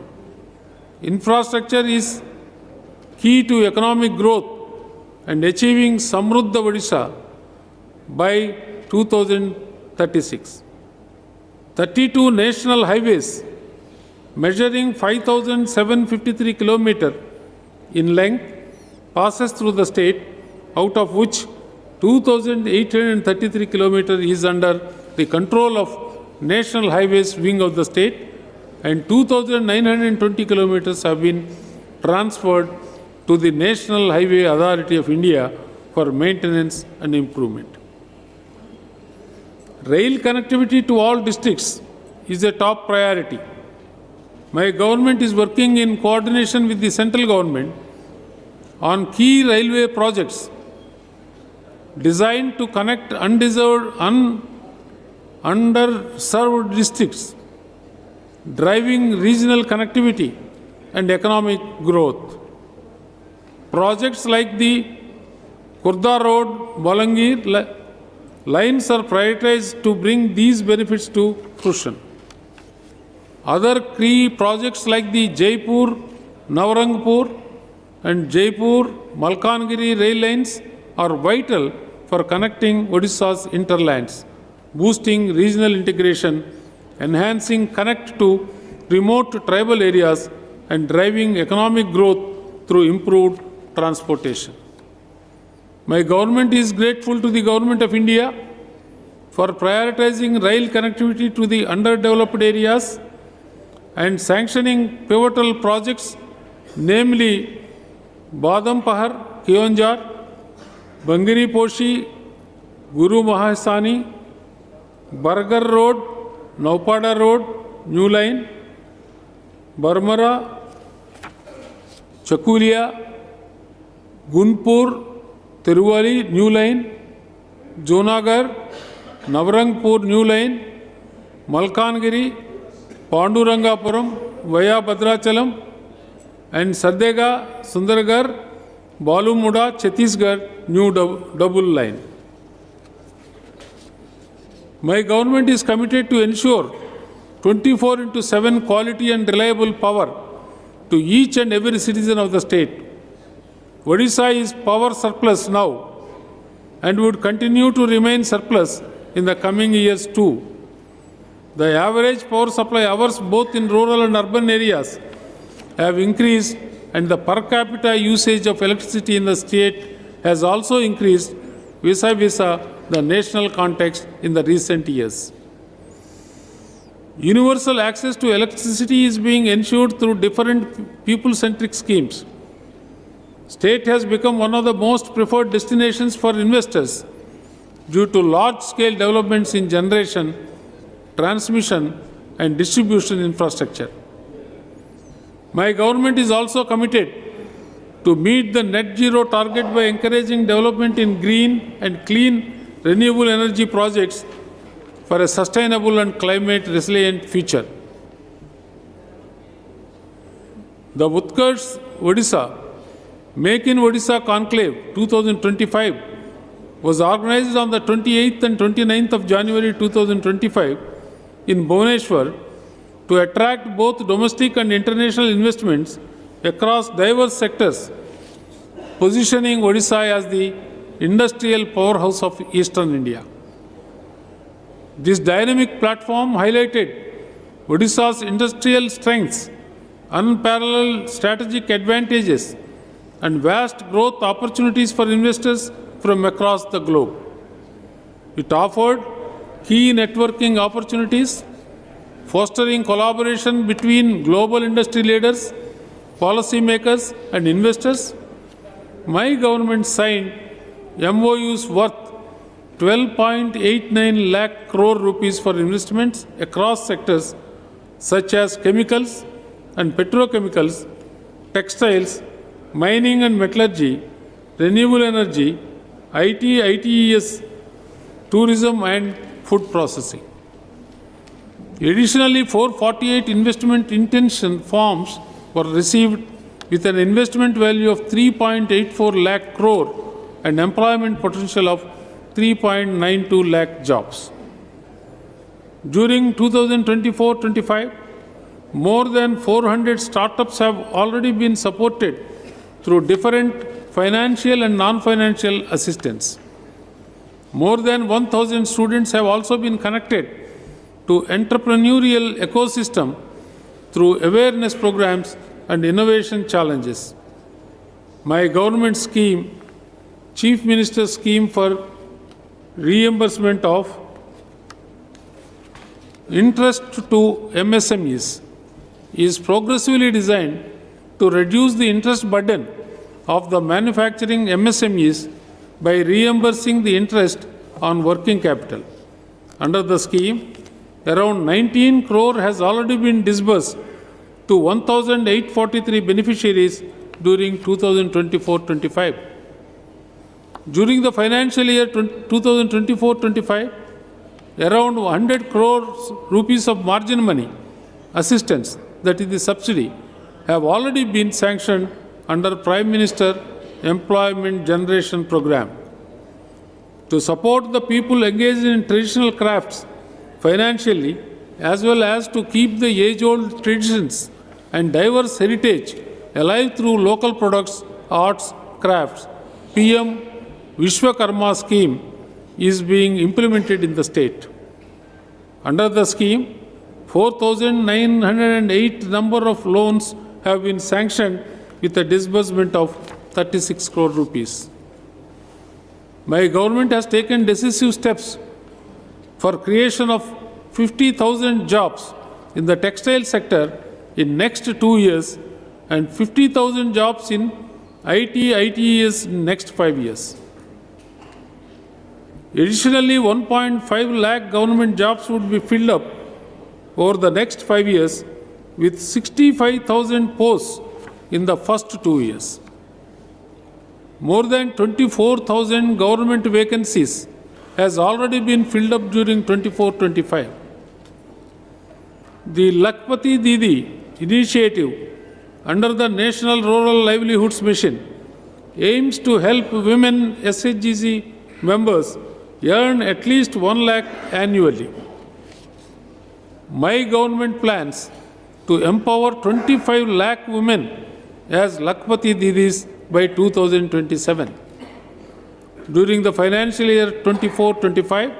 Infrastructure is key to economic growth and achieving Samruddha Odisha by 2036. 32 national highways measuring 5,753 kilometers in length passes through the state, out of which 2,833 kilometers is under the control of National Highways Wing of the state, and 2,920 kilometers have been transferred to the National Highway Authority of India for maintenance and improvement. Rail connectivity to all districts is a top priority. My government is working in coordination with the central government on key railway projects designed to connect underserved districts, driving regional connectivity and economic growth. Projects like the Kurda Road, Balangir lines are prioritized to bring these benefits to fruition. Other key projects like the Jaipur, Navarangpur and Jaipur Malkangiri rail lines are vital for connecting Odisha's interlands, boosting regional integration, enhancing connect to remote tribal areas, and driving economic growth through improved transportation. My government is grateful to the Government of India for prioritizing rail connectivity to the underdeveloped areas and sanctioning pivotal projects, namely Badampahar, Kionjar, Bangiri Poshi, Guru Mahasani, Bargar Road, Naupada Road, New Line, Barmara, Chakulia, Gunpur, Tiruvali, New Line, Jonagar, Navarangpur, New Line, Malkangiri, Pandurangapuram, via Bhadrachalam, and Sardega, Sundargarh, Balumuda, Chhattisgarh, new double line. My government is committed to ensure 24/7 quality and reliable power to each and every citizen of the state. Odisha is power surplus now and would continue to remain surplus in the coming years too. The average power supply hours both in rural and urban areas have increased, and the per capita usage of electricity in the state has also increased vis-a-vis the national context in the recent years. Universal access to electricity is being ensured through different people-centric schemes. State has become one of the most preferred destinations for investors due to large-scale developments in generation, transmission, and distribution infrastructure. My government is also committed to meet the net zero target by encouraging development in green and clean renewable energy projects for a sustainable and climate resilient future. The Utkarsh Odisha Make in Odisha Conclave 2025 was organized on the 28th and 29th of January 2025 in Bhubaneswar to attract both domestic and international investments across diverse sectors, positioning Odisha as the industrial powerhouse of Eastern India. This dynamic platform highlighted Odisha's industrial strengths, unparalleled strategic advantages, and vast growth opportunities for investors from across the globe. It offered key networking opportunities, fostering collaboration between global industry leaders, policymakers, and investors. My government signed MOUs worth 12.89 lakh crore rupees for investments across sectors such as chemicals and petrochemicals, textiles, mining and metallurgy, renewable energy, IT, ITES, tourism and food processing. Additionally, 448 investment intention forms were received with an investment value of 3.84 lakh crore and employment potential of 3.92 lakh jobs. During 2024-25, More than 400 startups have already been supported through different financial and non-financial assistance. More than 1,000 students have also been connected to entrepreneurial ecosystem through awareness programs and innovation challenges. My government scheme, Chief Minister's scheme for reimbursement of interest to MSMEs, is progressively designed to reduce the interest burden of the manufacturing MSMEs by reimbursing the interest on working capital. Under the scheme, around 19 crore has already been disbursed to 1,843 beneficiaries during 2024-25. During the financial year 2024-25, around 100 crores rupees of margin money assistance, that is the subsidy, have already been sanctioned under Prime Minister Employment Generation Program. To support the people engaged in traditional crafts financially, as well as to keep the age-old traditions and diverse heritage alive through local products, arts, crafts, PM Vishwakarma scheme is being implemented in the state. Under the scheme, 4,908 number of loans have been sanctioned with a disbursement of 36 crore rupees. My government has taken decisive steps for creation of 50,000 jobs in the textile sector in next 2 years and 50,000 jobs in ITES in next 5 years. Additionally, 1.5 lakh government jobs would be filled up over the next 5 years with 65,000 posts in the first 2 years. More than 24,000 government vacancies has already been filled up during 24-25. The Lakpati Didi initiative under the National Rural Livelihoods Mission aims to help women SHGC members earn at least 1 lakh annually. My government plans to empower 25 lakh women as Lakpati Didis by 2027. During the financial year 24-25,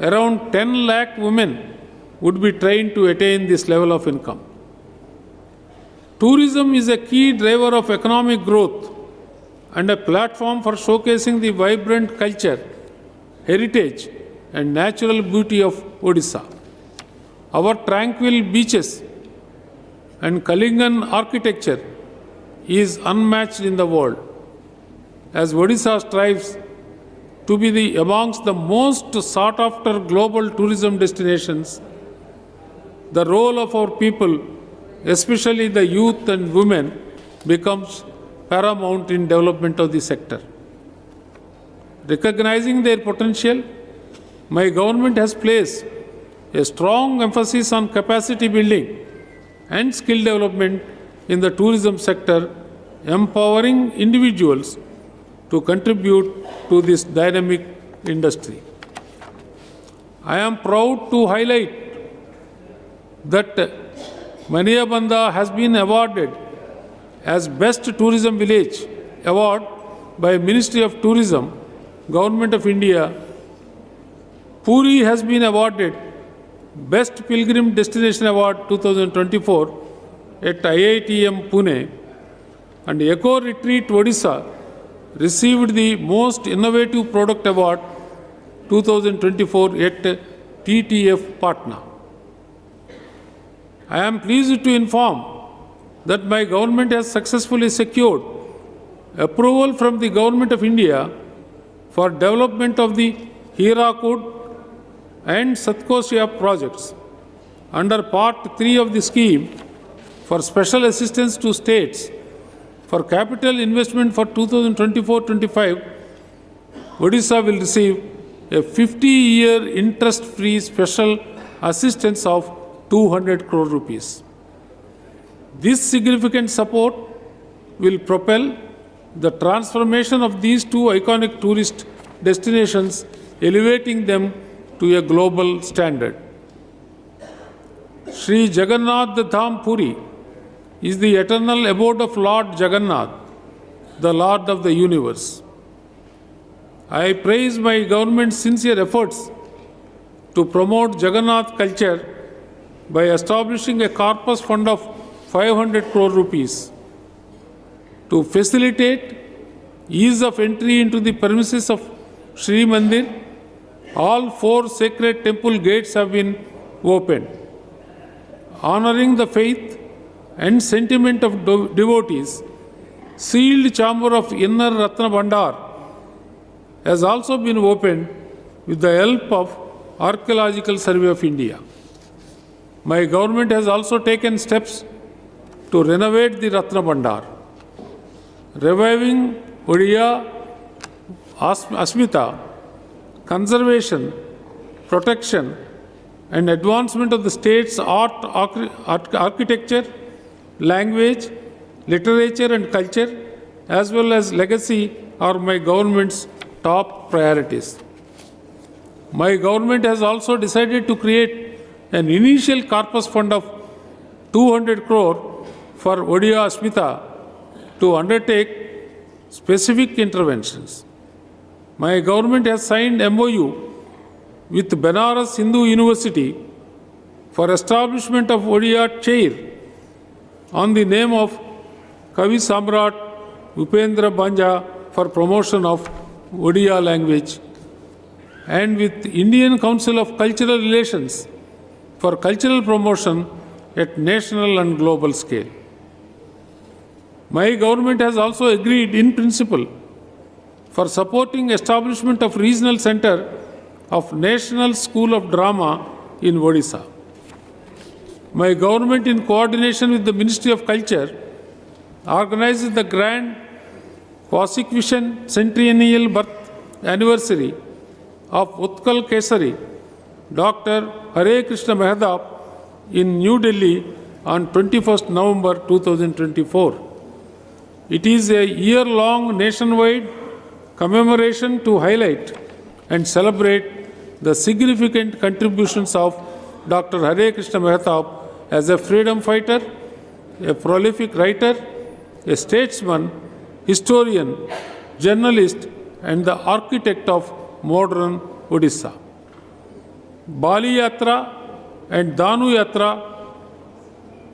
around 10 lakh women would be trained to attain this level of income. Tourism is a key driver of economic growth and a platform for showcasing the vibrant culture, heritage, and natural beauty of Odisha. Our tranquil beaches and Kalingan architecture is unmatched in the world. As Odisha strives to be amongst the most sought-after global tourism destinations, the role of our people, especially the youth and women, becomes paramount in development of the sector. Recognizing their potential, my government has placed a strong emphasis on capacity building and skill development in the tourism sector, empowering individuals to contribute to this dynamic industry. I am proud to highlight that Maniyabanda has been awarded as Best Tourism Village Award by Ministry of Tourism, Government of India. Puri has been awarded Best Pilgrim Destination Award 2024 at IITM Pune, and Eco Retreat Odisha received the Most Innovative Product Award 2024 at TTF Patna. I am pleased to inform that my government has successfully secured approval from the Government of India for development of the Hirakud and Satkosia projects under Part 3 of the scheme for special assistance to states for capital investment for 2024-25. Odisha will receive a 50-year interest-free special assistance of 200 crore rupees. This significant support will propel the transformation of these two iconic tourist destinations, elevating them to a global standard. Sri Jagannath Dham Puri is the eternal abode of Lord Jagannath, the Lord of the universe. I praise my government's sincere efforts to promote Jagannath culture by establishing a corpus fund of 500 crore rupees to facilitate ease of entry into the premises of Sri Mandir. All 4 sacred temple gates have been opened, honoring the faith and sentiment of devotees. Sealed chamber of inner Ratna Bhandar has also been opened with the help of Archaeological Survey of India. My government has also taken steps to renovate the Ratna Bhandar, reviving Odisha Asmita, conservation, protection, and advancement of the state's art, architecture, language, literature, and culture, as well as legacy, are my government's top priorities. My government has also decided to create an initial corpus fund of 200 crore for Odisha Asmita to undertake specific interventions. My government has signed MOU with Banaras Hindu University for establishment of Odisha chair on the name of Kavi Samrat Upendra Banja for promotion of Odisha language, and with Indian Council of Cultural Relations for cultural promotion at national and global scale. My government has also agreed in principle for supporting establishment of regional center of National School of Drama in Odisha. My government, in coordination with the Ministry of Culture, organizes the grand Quasiquishan centennial birth anniversary of Utkal Kesari, Dr. Hare Krishna Mahdap, in New Delhi on 21st November 2024. It is a year-long nationwide commemoration to highlight and celebrate the significant contributions of Dr. Hare Krishna Mahdap as a freedom fighter, a prolific writer, a statesman, historian, journalist, and the architect of modern Odisha. Bali Yatra and Danu Yatra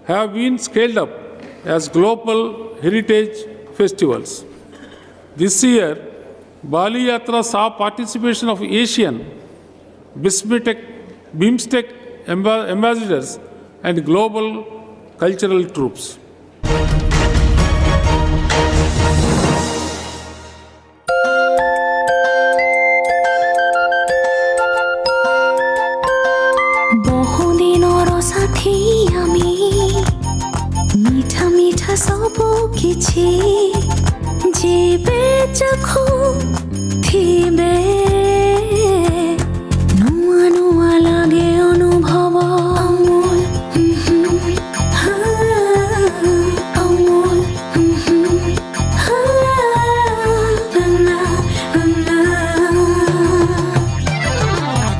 have been scaled up as global heritage festivals. This year, Bali Yatra saw participation of Asian, BIMSTEC ambassadors and global cultural troops. ସବୁ କିଛି ଯେବେ ଚଖୁ ଥିବେ ନୂଆ ନୂଆ ଲାଗେ ଅନୁଭବ ଅମୂଲ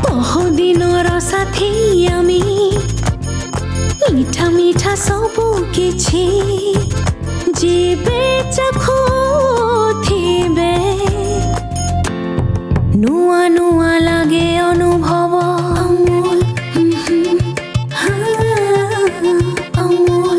ବହୁଦିନର ସାଥୀ ଆମେ ମିଠା ମିଠା ସବୁ କିଛି ଯେବେ ଚଖୁ ଥିବେ ନୂଆ ନୂଆ ଲାଗେ ଅନୁଭବ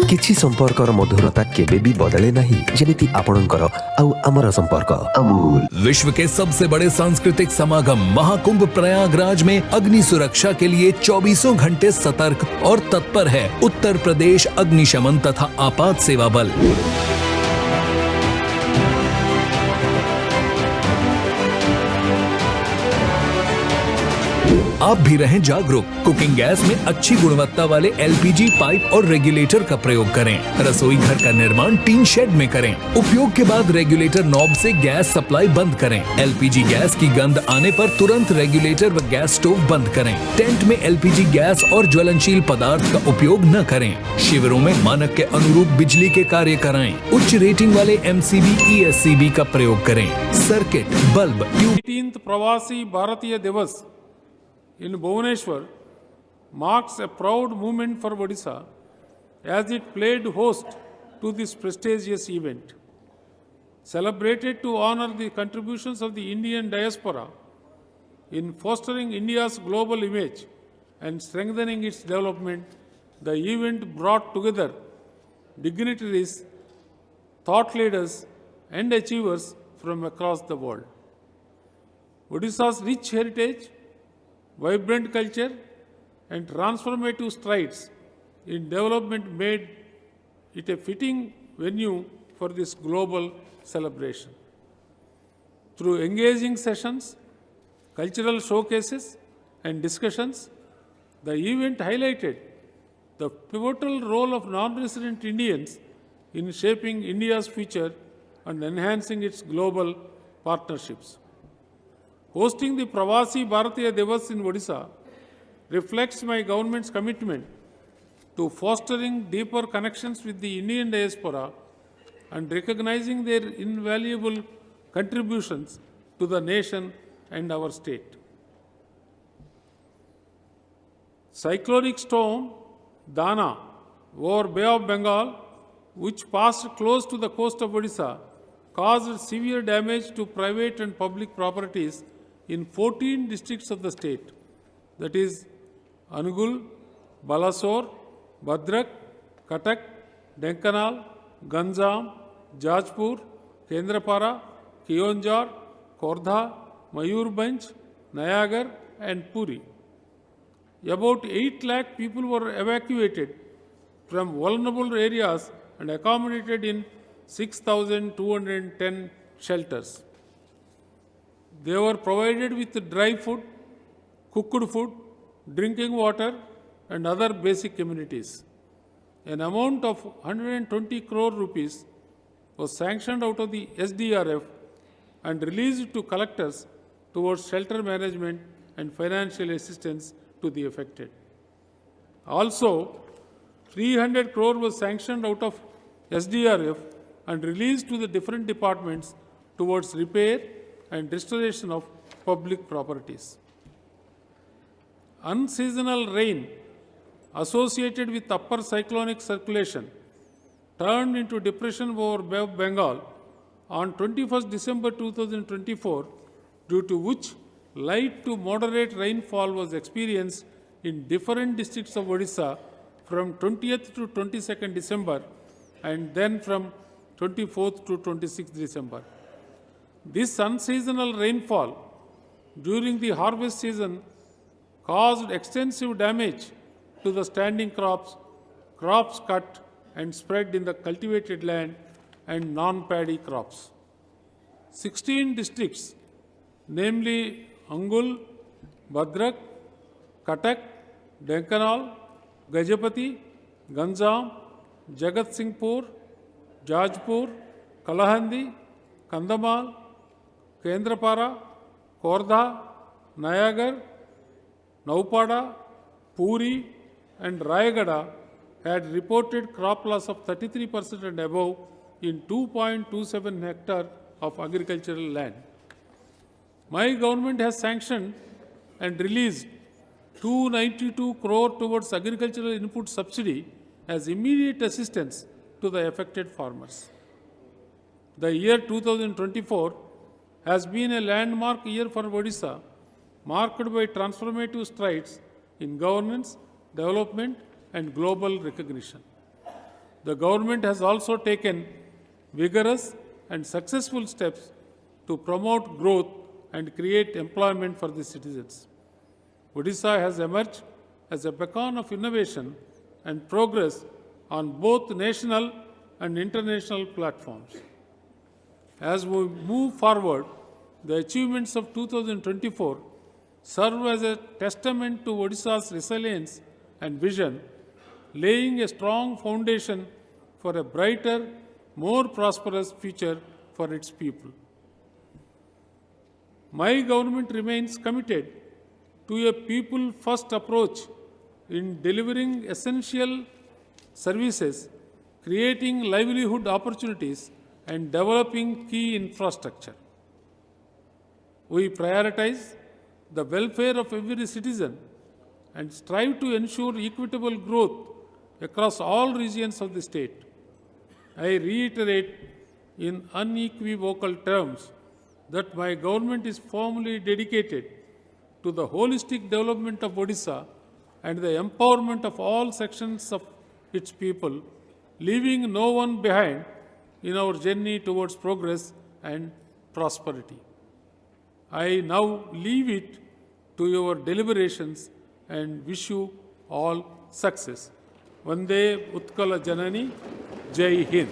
କିଛି ସମ୍ପର୍କର ମଧୁରତା କେବେ ବି ବଦଳେ ନାହିଁ ଯେମିତି ଆପଣଙ୍କର ଆଉ ଆମର ସମ୍ପର୍କ अमूल। विश्व के सबसे बड़े सांस्कृतिक समागम महाकुंभ प्रयागराज में अग्नि सुरक्षा के लिए 24 घंटे सतर्क और तत्पर है उत्तर प्रदेश अग्निशमन तथा आपात सेवा बल। आप भी रहें जागरूक। कुकिंग गैस में अच्छी गुणवत्ता वाले एलपीजी पाइप और रेगुलेटर का प्रयोग करें। रसोई घर का निर्माण टीन शेड में करें। उपयोग के बाद रेगुलेटर नॉब से गैस सप्लाई बंद करें। एलपीजी गैस की गंध आने पर तुरंत रेगुलेटर व गैस स्टोव बंद करें। टेंट में एलपीजी गैस और ज्वलनशील पदार्थ का उपयोग न करें। शिविरों में मानक के अनुरूप बिजली के कार्य कराएं। उच्च रेटिंग वाले एमसीबी ईएससीबी का प्रयोग करें। Circuit, bulb, tube. 18th प्रवासी भारतीय दिवस in Bhubaneswar marks a proud moment for Odisha as it played host to this prestigious event. Celebrated to honor the contributions of the Indian diaspora in fostering India's global image and strengthening its development, the event brought together dignitaries, thought leaders, and achievers from across the world. Odisha's rich heritage, vibrant culture, and transformative strides in development made it a fitting venue for this global celebration. Through engaging sessions, cultural showcases, and discussions, the event highlighted the pivotal role of non-resident Indians in shaping India's future and enhancing its global partnerships. Hosting the Pravasi Bharatiya Divas in Odisha reflects my government's commitment to fostering deeper connections with the Indian diaspora and recognizing their invaluable contributions to the nation and our state. Cyclonic storm Dana over Bay of Bengal, which passed close to the coast of Odisha, caused severe damage to private and public properties in 14 districts of the state, that is Angul, Balasore, Bhadrak, Cuttack, Denkanal, Ganjam, Jajpur, Kendrapara, Keonjhar, Khordha, Mayurbhanj, Nayagar, and Puri. About 8 lakh people were evacuated from vulnerable areas and accommodated in 6,210 shelters. They were provided with dry food, cooked food, drinking water, and other basic amenities. An amount of 120 crore rupees was sanctioned out of the SDRF and released to collectors towards shelter management and financial assistance to the affected. Also, 300 crore was sanctioned out of SDRF and released to the different departments towards repair and restoration of public properties. Unseasonal rain associated with upper cyclonic circulation turned into depression over Bay of Bengal on 21st December 2024, due to which light to moderate rainfall was experienced in different districts of Odisha from 20th to 22nd December and then from 24th to 26th December. This unseasonal rainfall during the harvest season caused extensive damage to the standing crops, crops cut and spread in the cultivated land, and non-paddy crops. 16 districts, namely Angul, Bhadrak, Cuttack, Denkanal, Gajapati, Ganjam, Jagat Singhpur, Jajpur, Kalahandi, Kandamal, Kendrapara, Khordha, Nayagar, Naupada, Puri, and Rayagada had reported crop loss of 33% and above in 2.27 hectare of agricultural land. My government has sanctioned and released 292 crore towards agricultural input subsidy as immediate assistance to the affected farmers. The year 2024 has been a landmark year for Odisha, marked by transformative strides in governance, development, and global recognition. The government has also taken vigorous and successful steps to promote growth and create employment for the citizens. Odisha has emerged as a beacon of innovation and progress on both national and international platforms. As we move forward, the achievements of 2024 serve as a testament to Odisha's resilience and vision, laying a strong foundation for a brighter, more prosperous future for its people. My government remains committed to a people-first approach in delivering essential services, creating livelihood opportunities, and developing key infrastructure. We prioritize the welfare of every citizen and strive to ensure equitable growth across all regions of the state. I reiterate in unequivocal terms that my government is firmly dedicated to the holistic development of Odisha and the empowerment of all sections of its people, leaving no one behind in our journey towards progress and prosperity. I now leave it to your deliberations and wish you all success. Vande Utkala Janani, Jai Hind.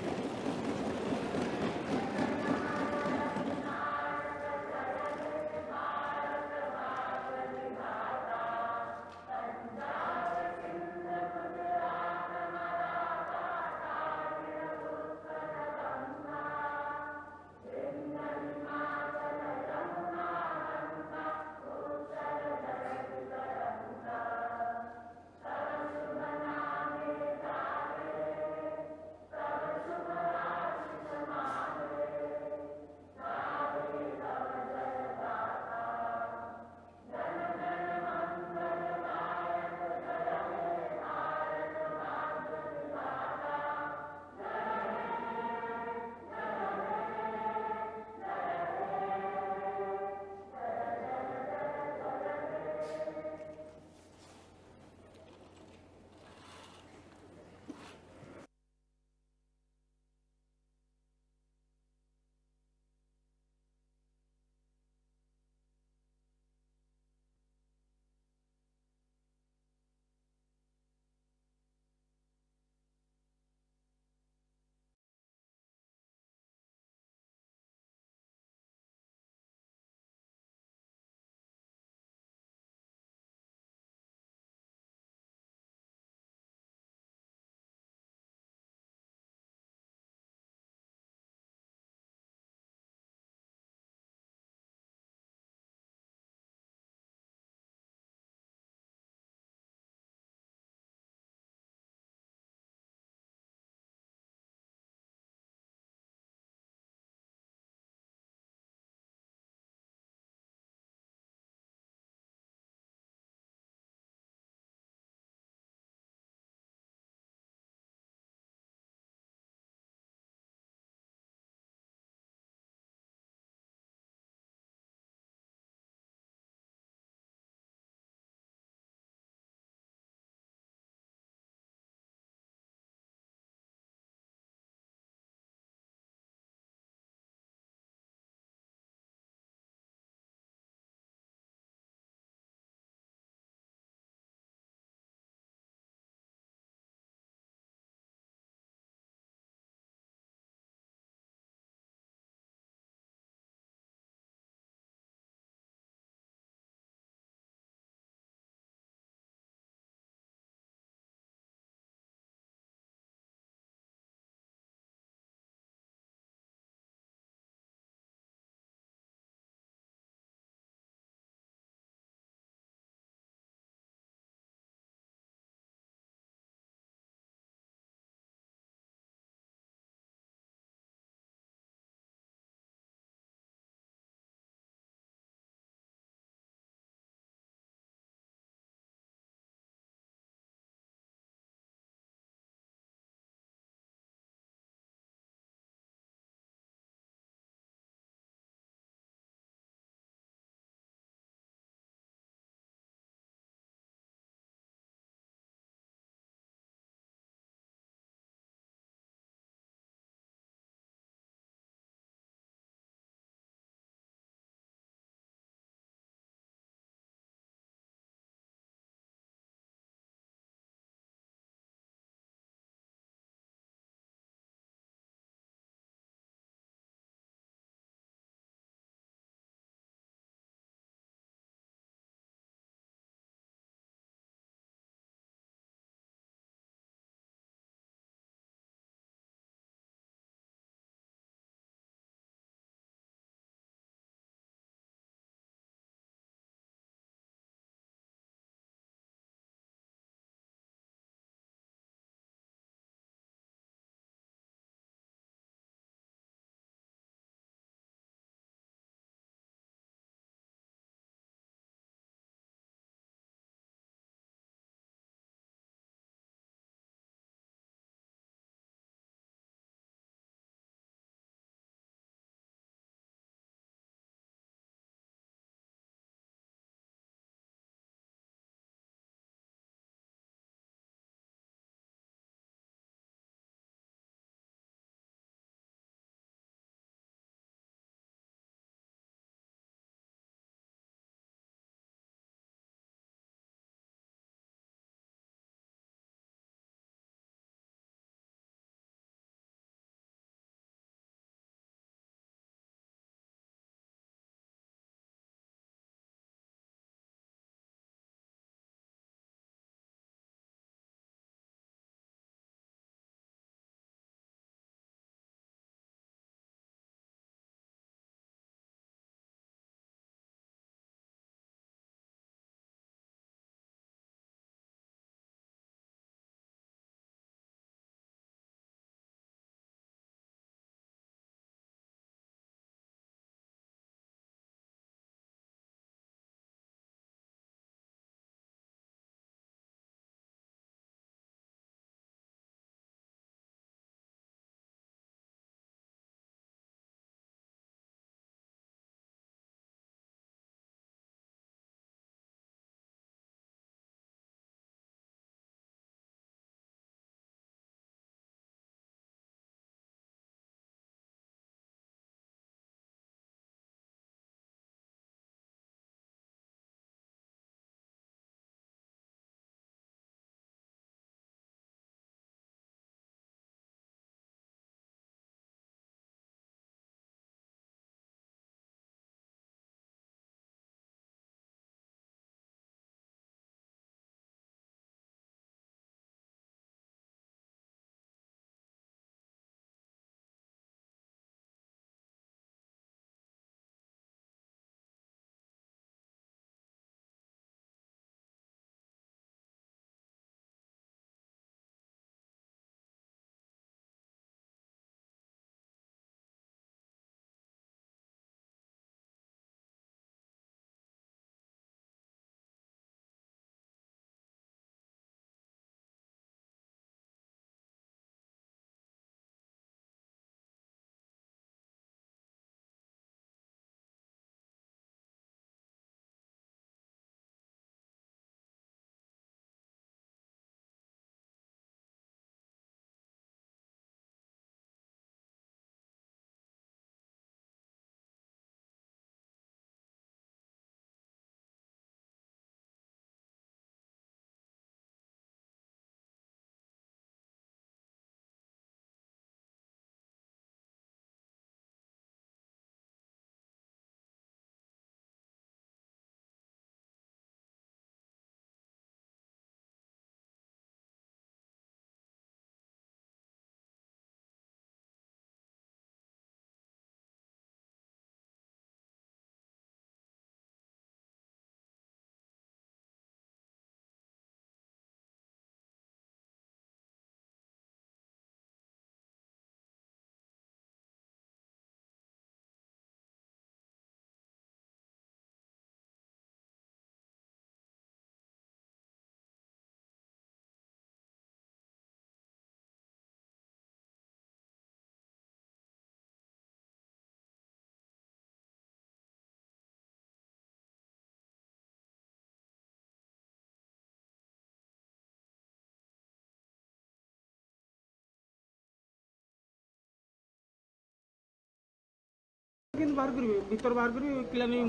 କିନ୍ତୁ ବାହାର କରିବେ ଭିତର ବାହାର କରିବେ କିଲା ନେଇ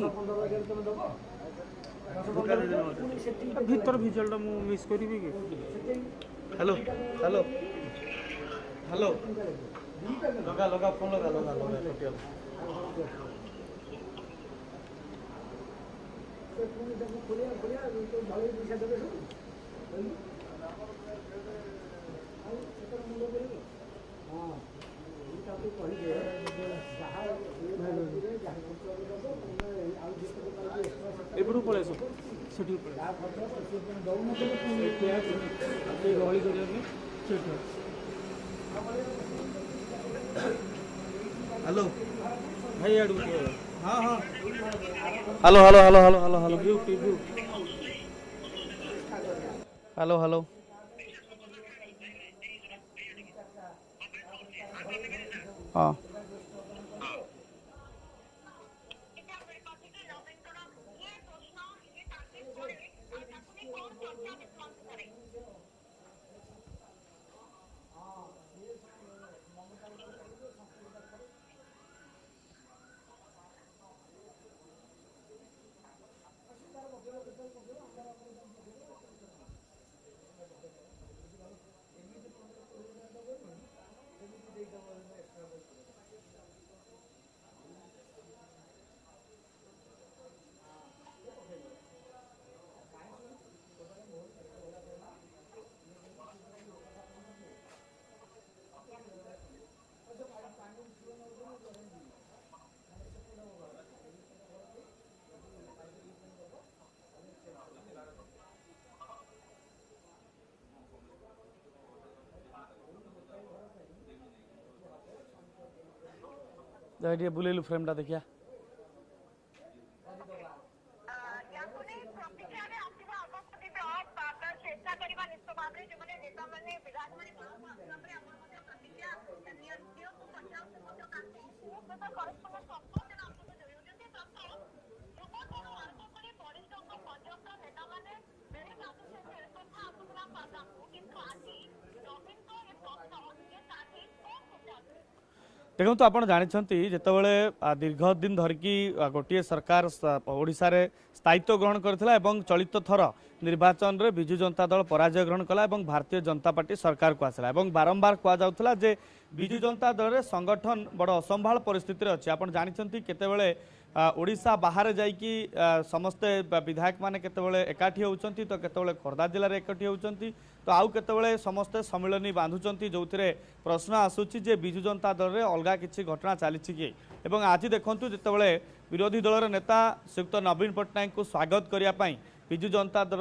ଭିତର ଭିଜୁଆଲଟା ମୁଁ miss କରିବି କି? ହ୍ୟାଲୋ ହ୍ୟାଲୋ ହ୍ୟାଲୋ ଲଗା ଲଗା ଫୋନ୍ ଲଗା ଲଗା ଲଗା ଏପଟକୁ ପଳେଇ ଆସ ସେଠିକି ପଳେଇ ଗହଳି କରିବା ପାଇଁ ସେଠି ହ୍ୟାଲୋ ଭାଇ ଆଡ଼କୁ ହଁ ହଁ hello hello hello hello hello hello TV hello hello ହଁ ଟିକେ ବୁଲେଇଲୁ ଫ୍ରେମ୍ଟା ଦେଖିଆ देखो आप जानते जितेबाला दीर्घ दिन धरिकी गोटे सरकार ओडिशा रे स्थायित्व ग्रहण करथिला एवं चलित थर निर्वाचन रे बिजु जनता दल पराजय ग्रहण कला एवं भारतीय जनता पार्टी सरकार को आसला एवं बारंबार कह जाउथला जे बिजु जनता दल रे संगठन बड़ असंभाल परिस्थिति रे अछि। आपण जानते केतेबेले ओडिशा बाहर जाइकी समस्ते विधायक माने केतेबेले एकाठी होउचंती तो केतेबेले खोर्धा जिल्ला रे एकाठी होउचंती तो आउ केतेबेले समस्ते सम्मिलनी बांधुचंती जोथिरे प्रश्न आसुची जे बिजु जनता दल रे अलगा किछि घटना चलीछि कि एवं आज देखंतु जेतेबेले विरोधी दलर नेता श्रीयुक्त नवीन पट्टनायक को स्वागत करिया पई बिजु जनता दल